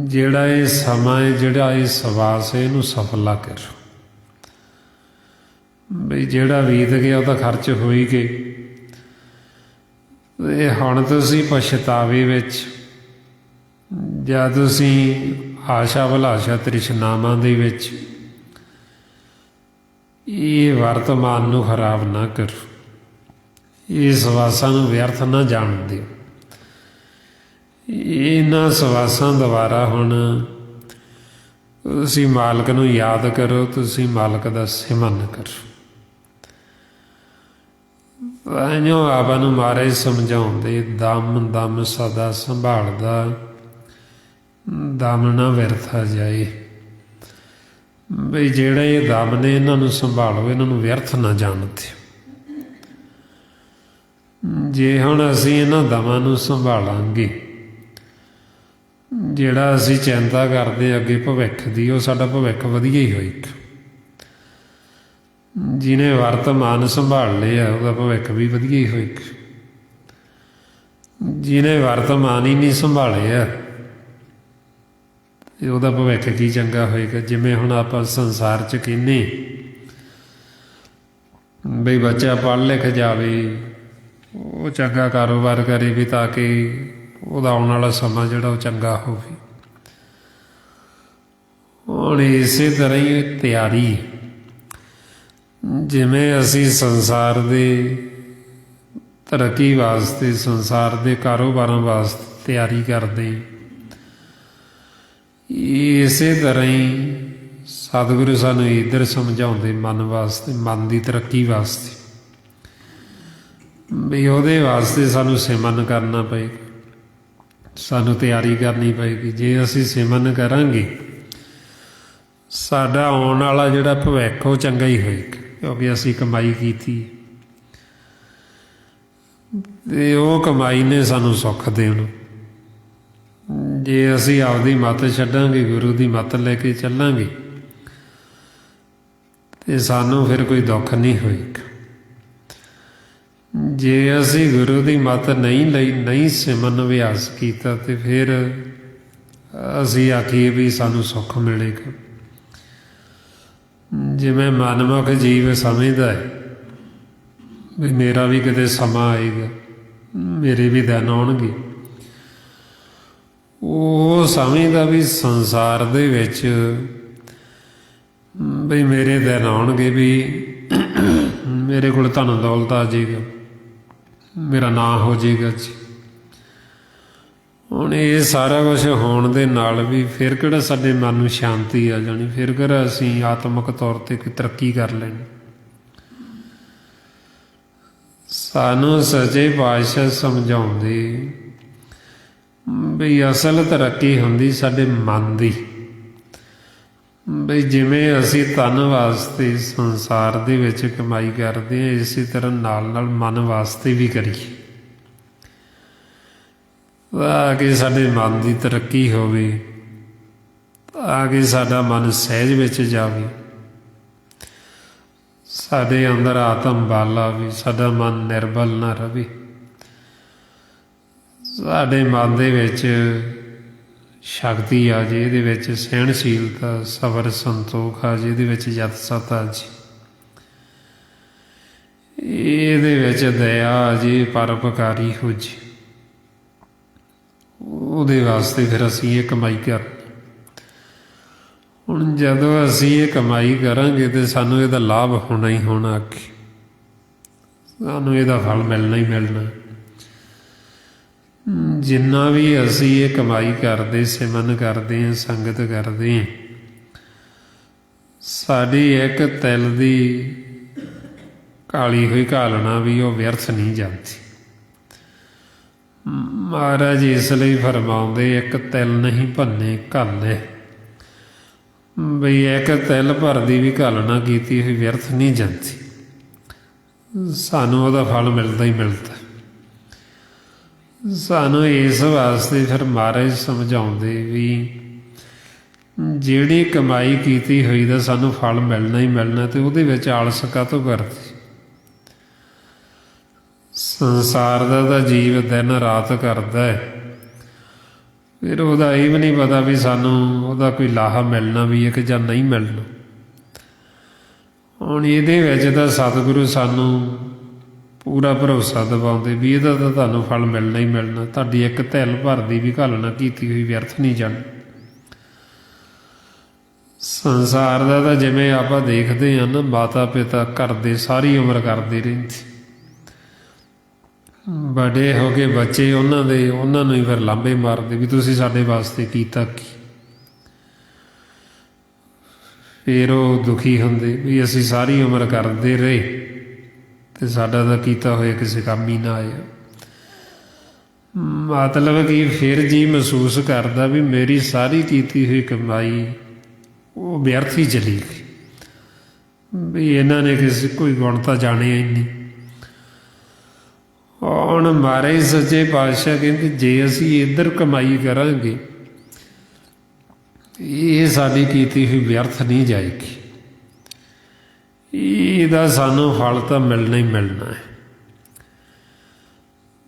ਜਿਹੜਾ ਇਹ ਸਮਾਂ ਹੈ, ਜਿਹੜਾ ਇਹ ਸਵਾਸ ਹੈ, ਇਹਨੂੰ ਸਫਲਾ ਕਰੋ। ਬਈ ਜਿਹੜਾ ਬੀਤ ਗਿਆ ਉਹ ਤਾਂ ਖਰਚ ਹੋ ਹੀ ਗਏ। ਤੇ ਹੁਣ ਤੁਸੀਂ ਪਛਤਾਵੇ ਵਿੱਚ ਜਾਂ ਤੁਸੀਂ ਆਸ਼ਾ ਅਭਿਲਾਸ਼ਾ ਤ੍ਰਿਸ਼ਨਾਵਾਂ ਦੇ ਵਿੱਚ ਇਹ ਵਰਤਮਾਨ ਨੂੰ ਖਰਾਬ ਨਾ ਕਰੋ, ਇਹ ਸਵਾਸਾਂ ਨੂੰ ਵਿਅਰਥ ਨਾ ਜਾਣ ਦਿਓ। ਇਹਨਾਂ ਸਵਾਸਾਂ ਦੁਆਰਾ ਹੁਣ ਤੁਸੀਂ ਮਾਲਕ ਨੂੰ ਯਾਦ ਕਰੋ, ਤੁਸੀਂ ਮਾਲਕ ਦਾ ਸਿਮਰਨ ਕਰੋ। ਤਾਂਹੀਓ ਆਪਾਂ ਨੂੰ ਮਹਾਰਾਜ ਸਮਝਾਉਂਦੇ, ਦਮ ਦਮ ਸਦਾ ਸੰਭਾਲਦਾ, ਦਮ ਨਾ ਵਿਅਰਥਾ ਜਾਏ। ਬਈ ਜਿਹੜੇ ਇਹ ਦਮ ਨੇ ਇਹਨਾਂ ਨੂੰ ਸੰਭਾਲੋ, ਇਹਨਾਂ ਨੂੰ ਵਿਅਰਥ ਨਾ ਜਾਣ ਦਿਓ। ਜੇ ਹੁਣ ਅਸੀਂ ਇਹਨਾਂ ਦਮਾਂ ਨੂੰ ਸੰਭਾਲਾਂਗੇ, ਜਿਹੜਾ ਅਸੀਂ ਚਿੰਤਾ ਕਰਦੇ ਅੱਗੇ ਭਵਿੱਖ ਦੀ, ਉਹ ਸਾਡਾ ਭਵਿੱਖ ਵਧੀਆ ਹੀ ਹੋਏਗਾ। ਜਿਹਨੇ ਵਰਤਮਾਨ ਸੰਭਾਲ ਲਿਆ ਉਹਦਾ ਭਵਿੱਖ ਵੀ ਵਧੀਆ ਹੀ ਹੋਏਗਾ। ਜਿਹਨੇ ਵਰਤਮਾਨ ਹੀ ਨਹੀਂ ਸੰਭਾਲਿਆ ਤੇ ਉਹਦਾ ਭਵਿੱਖ ਕੀ ਚੰਗਾ ਹੋਏਗਾ। ਜਿਵੇਂ ਹੁਣ ਆਪਾਂ ਸੰਸਾਰ 'ਚ ਕਹਿੰਦੇ ਬਈ ਬੱਚਾ ਪੜ੍ਹ ਲਿਖ ਜਾਵੇ, ਉਹ ਚੰਗਾ ਕਾਰੋਬਾਰ ਕਰੇ ਵੀ ਤਾਂ ਕਿ ਉਹਦਾ ਆਉਣ ਵਾਲਾ ਸਮਾਂ ਜਿਹੜਾ ਉਹ ਚੰਗਾ ਹੋਵੇ। ਹੁਣ ਇਸੇ ਤਰ੍ਹਾਂ ਹੀ ਤਿਆਰੀ, ਜਿਵੇਂ ਅਸੀਂ ਸੰਸਾਰ ਦੇ ਤਰੱਕੀ ਵਾਸਤੇ, ਸੰਸਾਰ ਦੇ ਕਾਰੋਬਾਰਾਂ ਵਾਸਤੇ ਤਿਆਰੀ ਕਰਦੇ, ਇਸੇ ਤਰ੍ਹਾਂ ਹੀ ਸਤਿਗੁਰੂ ਸਾਨੂੰ ਇੱਧਰ ਸਮਝਾਉਂਦੇ ਮਨ ਵਾਸਤੇ, ਮਨ ਦੀ ਤਰੱਕੀ ਵਾਸਤੇ ਵੀ ਉਹਦੇ ਵਾਸਤੇ ਸਾਨੂੰ ਸਿਮਰਨ ਕਰਨਾ ਪਏਗਾ, ਸਾਨੂੰ ਤਿਆਰੀ ਕਰਨੀ ਪਏਗੀ। ਜੇ ਅਸੀਂ ਸਿਮਰਨ ਕਰਾਂਗੇ ਸਾਡਾ ਆਉਣ ਵਾਲਾ ਜਿਹੜਾ ਭਵਿੱਖ ਉਹ ਚੰਗਾ ਹੀ ਹੋਏਗਾ, ਕਿਉਂਕਿ ਅਸੀਂ ਕਮਾਈ ਕੀਤੀ ਅਤੇ ਉਹ ਕਮਾਈ ਨੇ ਸਾਨੂੰ ਸੁੱਖ ਦੇਣ। ਜੇ ਅਸੀਂ ਆਪਦੀ ਮੱਤ ਛੱਡਾਂਗੇ, ਗੁਰੂ ਦੀ ਮੱਤ ਲੈ ਕੇ ਚੱਲਾਂਗੇ ਅਤੇ ਸਾਨੂੰ ਫਿਰ ਕੋਈ ਦੁੱਖ ਨਹੀਂ ਹੋਏਗਾ। ਜੇ ਅਸੀਂ ਗੁਰੂ ਦੀ ਮੱਤ ਨਹੀਂ ਲਈ, ਨਹੀਂ ਸਿਮਰਨ ਅਭਿਆਸ ਕੀਤਾ ਅਤੇ ਫਿਰ ਅਸੀਂ ਆਖੀਏ ਵੀ ਸਾਨੂੰ ਸੁੱਖ ਮਿਲੇਗਾ। ਜਿਵੇਂ ਮਨਮੁਖ ਜੀਵ ਸਮਝਦਾ ਹੈ ਵੀ ਮੇਰਾ ਵੀ ਕਿਤੇ ਸਮਾਂ ਆਏਗਾ, ਮੇਰੇ ਵੀ ਦਿਨ ਆਉਣਗੇ, ਉਹ ਸਮਝਦਾ ਵੀ ਸੰਸਾਰ ਦੇ ਵਿੱਚ ਵੀ ਮੇਰੇ ਦਿਨ ਆਉਣਗੇ, ਵੀ ਮੇਰੇ ਕੋਲ ਧਨ ਦੌਲਤ ਆ ਜਾਏਗਾ, ਮੇਰਾ ਨਾਂ ਹੋ ਜਾਏਗਾ ਜੀ। ਹੁਣ ਇਹ ਸਾਰਾ ਕੁਛ ਹੋਣ ਦੇ ਨਾਲ ਵੀ ਫਿਰ ਕਿਹੜਾ ਸਾਡੇ ਮਨ ਨੂੰ ਸ਼ਾਂਤੀ ਆ ਜਾਣੀ, ਫਿਰ ਕਿਹੜਾ ਅਸੀਂ ਆਤਮਿਕ ਤੌਰ 'ਤੇ ਕੋਈ ਤਰੱਕੀ ਕਰ ਲੈਣੀ। ਸਾਨੂੰ ਸੱਚੇ ਪਾਤਸ਼ਾਹ ਸਮਝਾਉਂਦੇ ਬਈ ਅਸਲ ਤਰੱਕੀ ਹੁੰਦੀ ਸਾਡੇ ਮਨ ਦੀ, ਬਈ ਜਿਵੇਂ ਅਸੀਂ ਤਨ ਵਾਸਤੇ ਸੰਸਾਰ ਦੇ ਵਿੱਚ ਕਮਾਈ ਕਰਦੇ ਹਾਂ, ਇਸੇ ਤਰ੍ਹਾਂ ਨਾਲ ਨਾਲ ਮਨ ਵਾਸਤੇ ਵੀ ਕਰੀਏ ਤਾਂ ਕਿ ਸਾਡੇ ਮਨ ਦੀ ਤਰੱਕੀ ਹੋਵੇ, ਤਾਂ ਕਿ ਸਾਡਾ ਮਨ ਸਹਿਜ ਵਿੱਚ ਜਾਵੇ, ਸਾਡੇ ਅੰਦਰ ਆਤਮ ਬਲ ਆਵੇ, ਸਾਡਾ ਮਨ ਨਿਰਬਲ ਨਾ ਰਹੇ, ਸਾਡੇ ਮਨ ਦੇ ਵਿੱਚ ਸ਼ਕਤੀ ਆ ਜੇ, ਇਹਦੇ ਵਿੱਚ ਸਹਿਣਸ਼ੀਲਤਾ, ਸਬਰ, ਸੰਤੋਖ ਆ ਜੇ, ਇਹਦੇ ਵਿੱਚ ਯਤ ਸਤ ਆ ਜੇ, ਇਹਦੇ ਵਿੱਚ ਦਇਆ ਆ ਜੇ, ਪਰਉਪਕਾਰੀ ਹੋ ਜੇ। ਉਹਦੇ ਵਾਸਤੇ ਫਿਰ ਅਸੀਂ ਇਹ ਕਮਾਈ ਕਰਨੀ। ਹੁਣ ਜਦੋਂ ਅਸੀਂ ਇਹ ਕਮਾਈ ਕਰਾਂਗੇ ਤਾਂ ਸਾਨੂੰ ਇਹਦਾ ਲਾਭ ਹੋਣਾ ਹੀ ਹੋਣਾ, ਅੱਗੇ ਸਾਨੂੰ ਇਹਦਾ ਫਲ ਮਿਲਣਾ ਹੀ ਮਿਲਣਾ। ਜਿੰਨਾ ਵੀ ਅਸੀਂ ਇਹ ਕਮਾਈ ਕਰਦੇ, ਸਿਮਰਨ ਕਰਦੇ ਹਾਂ, ਸੰਗਤ ਕਰਦੇ ਹਾਂ, ਸਾਡੀ ਇੱਕ ਤਿਲ ਦੀ ਕਾਲੀ ਹੋਈ ਘਾਲਣਾ ਵੀ ਉਹ ਵਿਅਰਥ ਨਹੀਂ ਜਾਂਦੀ। ਮਹਾਰਾਜ ਇਸ ਲਈ ਫਰਮਾਉਂਦੇ ਇੱਕ ਤਿਲ ਨਹੀਂ ਭੰਨੇ ਘਾਲੇ, ਬਈ ਇੱਕ ਤਿਲ ਭਰਦੀ ਵੀ ਘਾਲਣਾ ਕੀਤੀ ਹੋਈ ਵਿਅਰਥ ਨਹੀਂ ਜਾਂਦੀ, ਸਾਨੂੰ ਉਹਦਾ ਫਲ ਮਿਲਦਾ ਹੀ ਮਿਲਦਾ। ਸਾਨੂੰ ਇਸ ਵਾਸਤੇ ਫਿਰ ਮਹਾਰਾਜ ਸਮਝਾਉਂਦੇ ਵੀ ਜਿਹੜੀ ਕਮਾਈ ਕੀਤੀ ਹੋਈ ਦਾ ਸਾਨੂੰ ਫਲ ਮਿਲਣਾ ਹੀ ਮਿਲਣਾ, ਅਤੇ ਉਹਦੇ ਵਿੱਚ ਆਲਸ ਕਾਹਤੋਂ ਕਰਦੇ। ਸੰਸਾਰ ਦਾ ਤਾਂ ਜੀਵ ਦਿਨ ਰਾਤ ਕਰਦਾ ਹੈ, ਫਿਰ ਉਹਦਾ ਇਹ ਵੀ ਨਹੀਂ ਪਤਾ ਵੀ ਸਾਨੂੰ ਉਹਦਾ ਕੋਈ ਲਾਹਾ ਮਿਲਣਾ ਵੀ ਹੈ ਕਿ ਜਾਂ ਨਹੀਂ ਮਿਲਣਾ। ਹੁਣ ਇਹਦੇ ਵਿੱਚ ਤਾਂ ਸਤਿਗੁਰੂ ਸਾਨੂੰ ਪੂਰਾ ਭਰੋਸਾ ਦਿਵਾਉਂਦੇ ਵੀ ਇਹਦਾ ਤਾਂ ਤੁਹਾਨੂੰ ਫਲ ਮਿਲਣਾ ਹੀ ਮਿਲਣਾ, ਤੁਹਾਡੀ ਇੱਕ ਤਿਲ ਭਰਦੀ ਵੀ ਘਾਲਣਾ ਕੀਤੀ ਹੋਈ ਵਿਅਰਥ ਨਹੀਂ ਜਾਣੀ। ਸੰਸਾਰ ਦਾ ਤਾਂ ਜਿਵੇਂ ਆਪਾਂ ਦੇਖਦੇ ਹਾਂ ਨਾ, ਮਾਤਾ ਪਿਤਾ ਘਰ ਦੇ ਸਾਰੀ ਉਮਰ ਕਰਦੇ ਰਹਿੰਦੇ, ਵੱਡੇ ਹੋ ਕੇ ਬੱਚੇ ਉਹਨਾਂ ਨੂੰ ਹੀ ਫਿਰ ਲਾਂਭੇ ਮਾਰਦੇ ਵੀ ਤੁਸੀਂ ਸਾਡੇ ਵਾਸਤੇ ਕੀਤਾ ਕੀ। ਫਿਰ ਉਹ ਦੁਖੀ ਹੁੰਦੇ ਵੀ ਅਸੀਂ ਸਾਰੀ ਉਮਰ ਕਰਦੇ ਰਹੇ ਅਤੇ ਸਾਡਾ ਤਾਂ ਕੀਤਾ ਹੋਇਆ ਕਿਸੇ ਕੰਮ ਹੀ ਨਾ ਆਇਆ। ਮਤਲਬ ਕਿ ਫਿਰ ਜੀ ਮਹਿਸੂਸ ਕਰਦਾ ਵੀ ਮੇਰੀ ਸਾਰੀ ਕੀਤੀ ਹੋਈ ਕਮਾਈ ਉਹ ਵਿਅਰਥ ਹੀ ਚਲੀ ਗਈ, ਵੀ ਇਹਨਾਂ ਨੇ ਕਿਸੇ ਕੋਈ ਗੁਣ ਤਾਂ ਜਾਣਿਆ ਹੀ ਨਹੀਂ। ਹੁਣ ਮਹਾਰਾਜ ਸੱਚੇ ਪਾਤਸ਼ਾਹ ਕਹਿੰਦੇ ਜੇ ਅਸੀਂ ਇੱਧਰ ਕਮਾਈ ਕਰਾਂਗੇ ਇਹ ਸਾਡੀ ਕੀਤੀ ਹੋਈ ਵਿਅਰਥ ਨਹੀਂ ਜਾਏਗੀ, ਇਹਦਾ ਸਾਨੂੰ ਫਲ ਤਾਂ ਮਿਲਣਾ ਹੀ ਮਿਲਣਾ ਹੈ।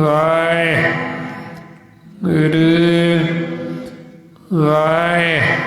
ਵਾਹਿਗੁਰੂ ਵਾਹਿਗੁਰੂ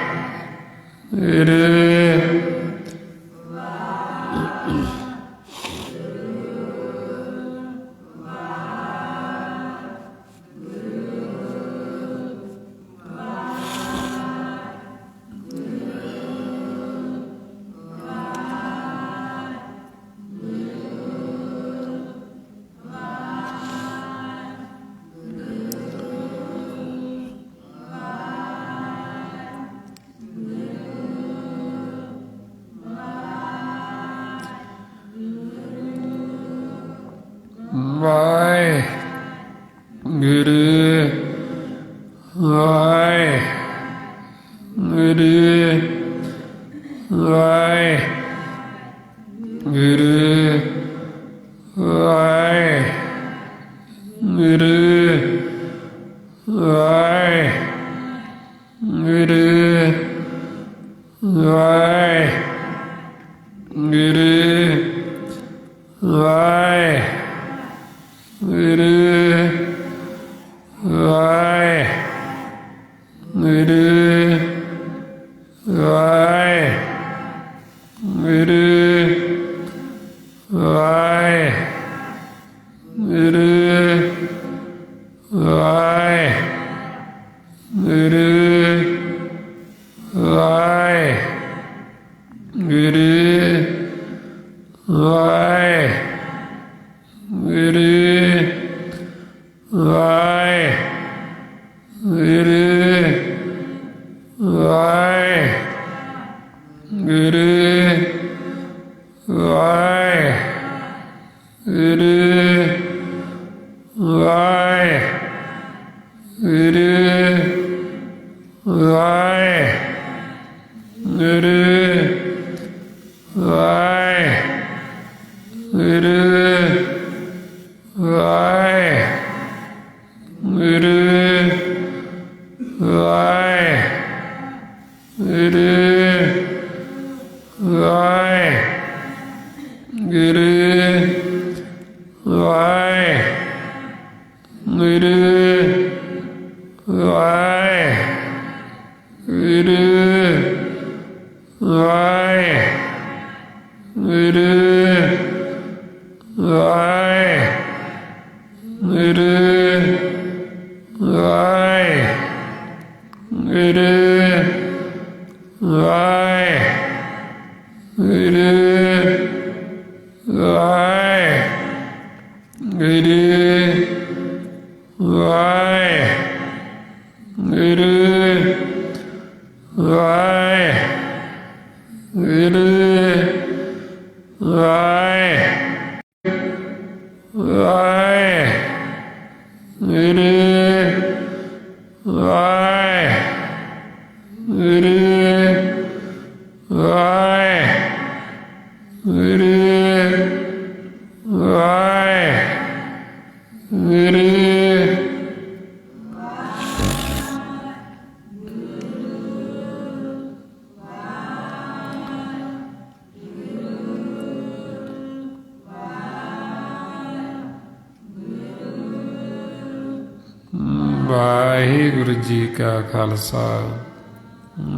ਵਾਹਿਗੁਰੂ ਜੀ ਕਾ ਖਾਲਸਾ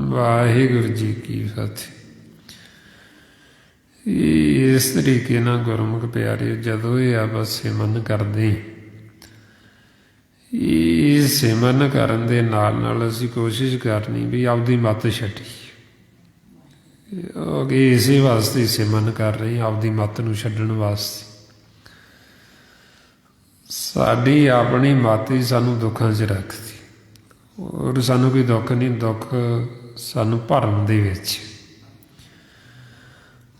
ਵਾਹਿਗੁਰੂ ਜੀ ਕੀ ਫਤਿਹ। ਇਸ ਤਰੀਕੇ ਨਾਲ ਗੁਰਮੁਖ ਪਿਆਰੇ ਜਦੋਂ ਇਹ ਆਪਾਂ ਸਿਮਰਨ ਕਰਦੇ, ਇਹ ਸਿਮਰਨ ਕਰਨ ਦੇ ਨਾਲ ਨਾਲ ਅਸੀਂ ਕੋਸ਼ਿਸ਼ ਕਰਨੀ ਵੀ ਆਪਦੀ ਮੱਤ ਛੱਡੀ। ਇਸੇ ਵਾਸਤੇ ਸਿਮਰਨ ਕਰ ਰਹੇ, ਆਪਦੀ ਮੱਤ ਨੂੰ ਛੱਡਣ ਵਾਸਤੇ। ਸਾਡੀ ਆਪਣੀ ਮੱਤ ਹੀ ਸਾਨੂੰ ਦੁੱਖਾਂ 'ਚ ਰੱਖਦੀ, ਔਰ ਸਾਨੂੰ ਕੋਈ ਦੁੱਖ ਨਹੀਂ, ਦੁੱਖ ਸਾਨੂੰ ਭਰਮ ਦੇ ਵਿੱਚ।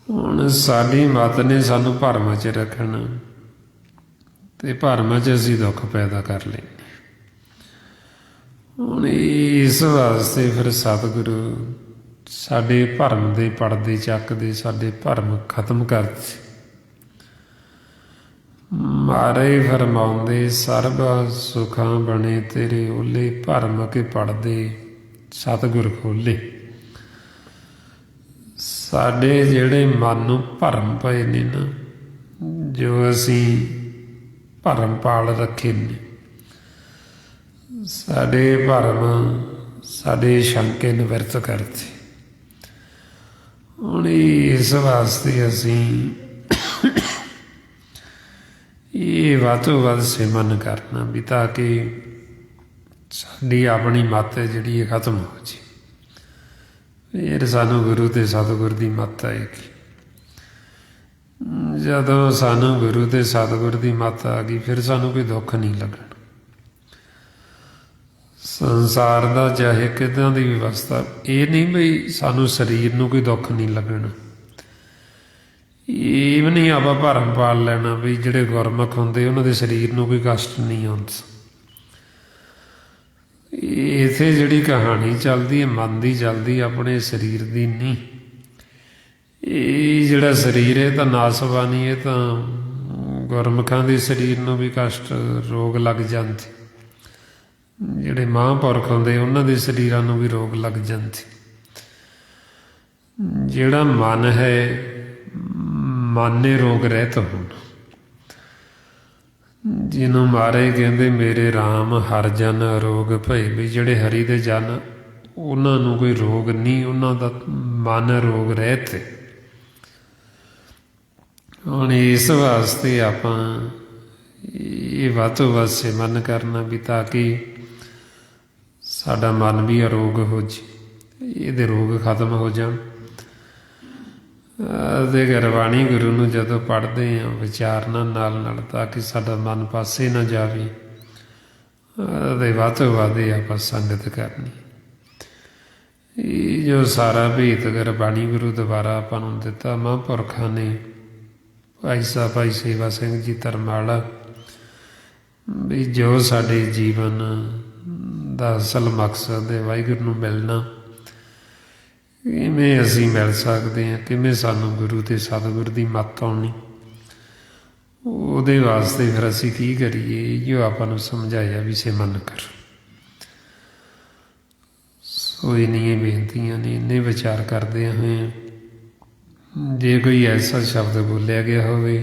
ਹੁਣ ਸਾਡੀ ਮੱਤ ਨੇ ਸਾਨੂੰ ਭਰਮਾਂ 'ਚ ਰੱਖਣਾ, ਅਤੇ ਭਰਮਾਂ 'ਚ ਅਸੀਂ ਦੁੱਖ ਪੈਦਾ ਕਰ ਲੈਂਦੇ। ਹੁਣ ਇਸ ਵਾਸਤੇ ਫਿਰ ਸਤਿਗੁਰੂ ਸਾਡੇ ਭਰਮ ਦੇ ਪਰਦੇ ਚੱਕਦੇ, ਸਾਡੇ ਭਰਮ ਖਤਮ ਕਰਦੇ। ਮਾਰੇ ਫਰਮਾਉਂਦੇ ਸਰਬ ਸੁਖਾਂ ਬਣੇ ਤੇਰੇ ਓਲੇ, ਭਰਮ ਕੇ ਪੜਦੇ ਸਤਿਗੁਰ ਖੋਲੇ। ਸਾਡੇ ਜਿਹੜੇ ਮਨ ਨੂੰ ਭਰਮ ਪਏ ਨੇ ਨਾ, ਜੋ ਅਸੀਂ ਭਰਮ ਪਾਲ ਰੱਖੇ ਨੇ। ਸਾਡੇ ਭਰਮ ਸਾਡੇ ਸ਼ੰਕੇ ਨਿਵਰਤ ਕਰਤੇ। ਹੁਣ ਇਸ ਵਾਸਤੇ ਅਸੀਂ ਇਹ ਵੱਧ ਤੋਂ ਵੱਧ ਸਿਮਰਨ ਕਰਨਾ ਵੀ ਤਾਂ ਕਿ ਸਾਡੀ ਆਪਣੀ ਮੱਤ ਜਿਹੜੀ ਇਹ ਖਤਮ ਹੋ ਜੇ। ਫਿਰ ਸਾਨੂੰ ਗੁਰੂ ਅਤੇ ਸਤਿਗੁਰ ਦੀ ਮੱਤ ਆਏਗੀ। ਜਦੋਂ ਸਾਨੂੰ ਗੁਰੂ ਅਤੇ ਸਤਿਗੁਰ ਦੀ ਮੱਤ ਆ ਗਈ ਫਿਰ ਸਾਨੂੰ ਕੋਈ ਦੁੱਖ ਨਹੀਂ ਲੱਗਣਾ। ਸੰਸਾਰ ਦਾ ਚਾਹੇ ਕਿੱਦਾਂ ਦੀ ਵਿਵਸਥਾ, ਇਹ ਨਹੀਂ ਬਈ ਸਾਨੂੰ ਸਰੀਰ ਨੂੰ ਕੋਈ ਦੁੱਖ ਨਹੀਂ ਲੱਗਣਾ। ਇਹ ਵੀ ਨਹੀਂ ਆਪਾਂ ਭਰਮ ਪਾਲ ਲੈਣਾ ਵੀ ਜਿਹੜੇ ਗੁਰਮੁਖ ਹੁੰਦੇ ਉਹਨਾਂ ਦੇ ਸਰੀਰ ਨੂੰ ਕੋਈ ਕਸ਼ਟ ਨਹੀਂ ਆਉਂਦਾ। ਇੱਥੇ ਜਿਹੜੀ ਕਹਾਣੀ ਚੱਲਦੀ ਹੈ ਮਨ ਦੀ ਚੱਲਦੀ, ਆਪਣੇ ਸਰੀਰ ਦੀ ਨਹੀਂ। ਇਹ ਜਿਹੜਾ ਸਰੀਰ ਇਹ ਤਾਂ ਨਾਸਵਾਨੀ, ਇਹ ਤਾਂ ਗੁਰਮੁਖਾਂ ਦੇ ਸਰੀਰ ਨੂੰ ਵੀ ਕਸ਼ਟ ਰੋਗ ਲੱਗ ਜਾਂਦੇ। ਜਿਹੜੇ ਮਹਾਂਪੁਰਖ ਹੁੰਦੇ ਉਹਨਾਂ ਦੇ ਸਰੀਰਾਂ ਨੂੰ ਵੀ ਰੋਗ ਲੱਗ ਜਾਂਦੇ। ਜਿਹੜਾ ਮਨ ਹੈ, ਮਨ ਨੇ ਰੋਗ ਰਹਿਤ ਹੋਣਾ। ਜਿਹਨੂੰ ਮਾਰੇ ਕਹਿੰਦੇ ਮੇਰੇ ਰਾਮ ਹਰ ਜਨ ਰੋਗ ਭਏ, ਵੀ ਜਿਹੜੇ ਹਰੀ ਦੇ ਜਨ ਉਹਨਾਂ ਨੂੰ ਕੋਈ ਰੋਗ ਨਹੀਂ, ਉਹਨਾਂ ਦਾ ਮਨ ਰੋਗ ਰਹਿਤ ਹੈ। ਹੁਣ ਇਸ ਵਾਸਤੇ ਆਪਾਂ ਇਹ ਵੱਧ ਤੋਂ ਵੱਧ ਸਿਮਰਨ ਕਰਨਾ ਵੀ ਤਾਂ ਕਿ ਸਾਡਾ ਮਨ ਵੀ ਅਰੋਗ ਹੋ ਜੇ, ਇਹਦੇ ਰੋਗ ਖਤਮ ਹੋ ਜਾਣ। ਅਤੇ ਗੁਰਬਾਣੀ ਗੁਰੂ ਨੂੰ ਜਦੋਂ ਪੜ੍ਹਦੇ ਹਾਂ ਵਿਚਾਰਨਾ ਨਾਲ ਨਾਲ ਤਾਂ ਕਿ ਸਾਡਾ ਮਨ ਪਾਸੇ ਨਾ ਜਾਵੇ। ਅਤੇ ਵੱਧ ਤੋਂ ਵੱਧ ਆਪਾਂ ਸੰਗਤ ਕਰਨੀ। ਇਹ ਜੋ ਸਾਰਾ ਭੇਤ ਗੁਰਬਾਣੀ ਗੁਰੂ ਦੁਆਰਾ ਆਪਾਂ ਨੂੰ ਦਿੱਤਾ ਮਹਾਂਪੁਰਖਾਂ ਨੇ, ਭਾਈ ਸਾਹਿਬ ਭਾਈ ਸੇਵਾ ਸਿੰਘ ਜੀ ਧਰਮਾਲਾ, ਵੀ ਜੋ ਸਾਡੇ ਜੀਵਨ ਦਾ ਅਸਲ ਮਕਸਦ ਹੈ ਵਾਹਿਗੁਰੂ ਨੂੰ ਮਿਲਣਾ, ਕਿਵੇਂ ਅਸੀਂ ਮਿਲ ਸਕਦੇ ਹਾਂ, ਕਿਵੇਂ ਸਾਨੂੰ ਗੁਰੂ ਅਤੇ ਸਤਿਗੁਰ ਦੀ ਮੱਤ ਆਉਣੀ, ਉਹਦੇ ਵਾਸਤੇ ਫਿਰ ਅਸੀਂ ਕੀ ਕਰੀਏ, ਜੋ ਆਪਾਂ ਨੂੰ ਸਮਝਾਇਆ ਵੀ ਸਿਮਰਨ ਕਰੋ। ਸੋ ਇੰਨੀਆਂ ਬੇਨਤੀਆਂ ਨੇ, ਇੰਨੇ ਵਿਚਾਰ ਕਰਦੇ ਹੋਏ ਜੇ ਕੋਈ ਐਸਾ ਸ਼ਬਦ ਬੋਲਿਆ ਗਿਆ ਹੋਵੇ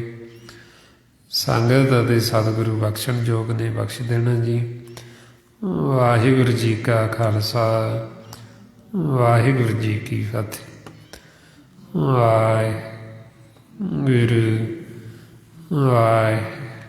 ਸੰਗਤ ਅਤੇ ਸਤਿਗੁਰੂ ਬਖਸ਼ਣ ਯੋਗ ਨੇ ਬਖਸ਼ ਦੇਣਾ ਜੀ। ਵਾਹਿਗੁਰੂ ਜੀ ਕਾ ਖਾਲਸਾ, ਵਾਹਿਗੁਰੂ ਜੀ ਕੀ ਫਤਿਹ। ਵਾਹਿਗੁਰੂ ਵਾਹਿਗੁਰੂ।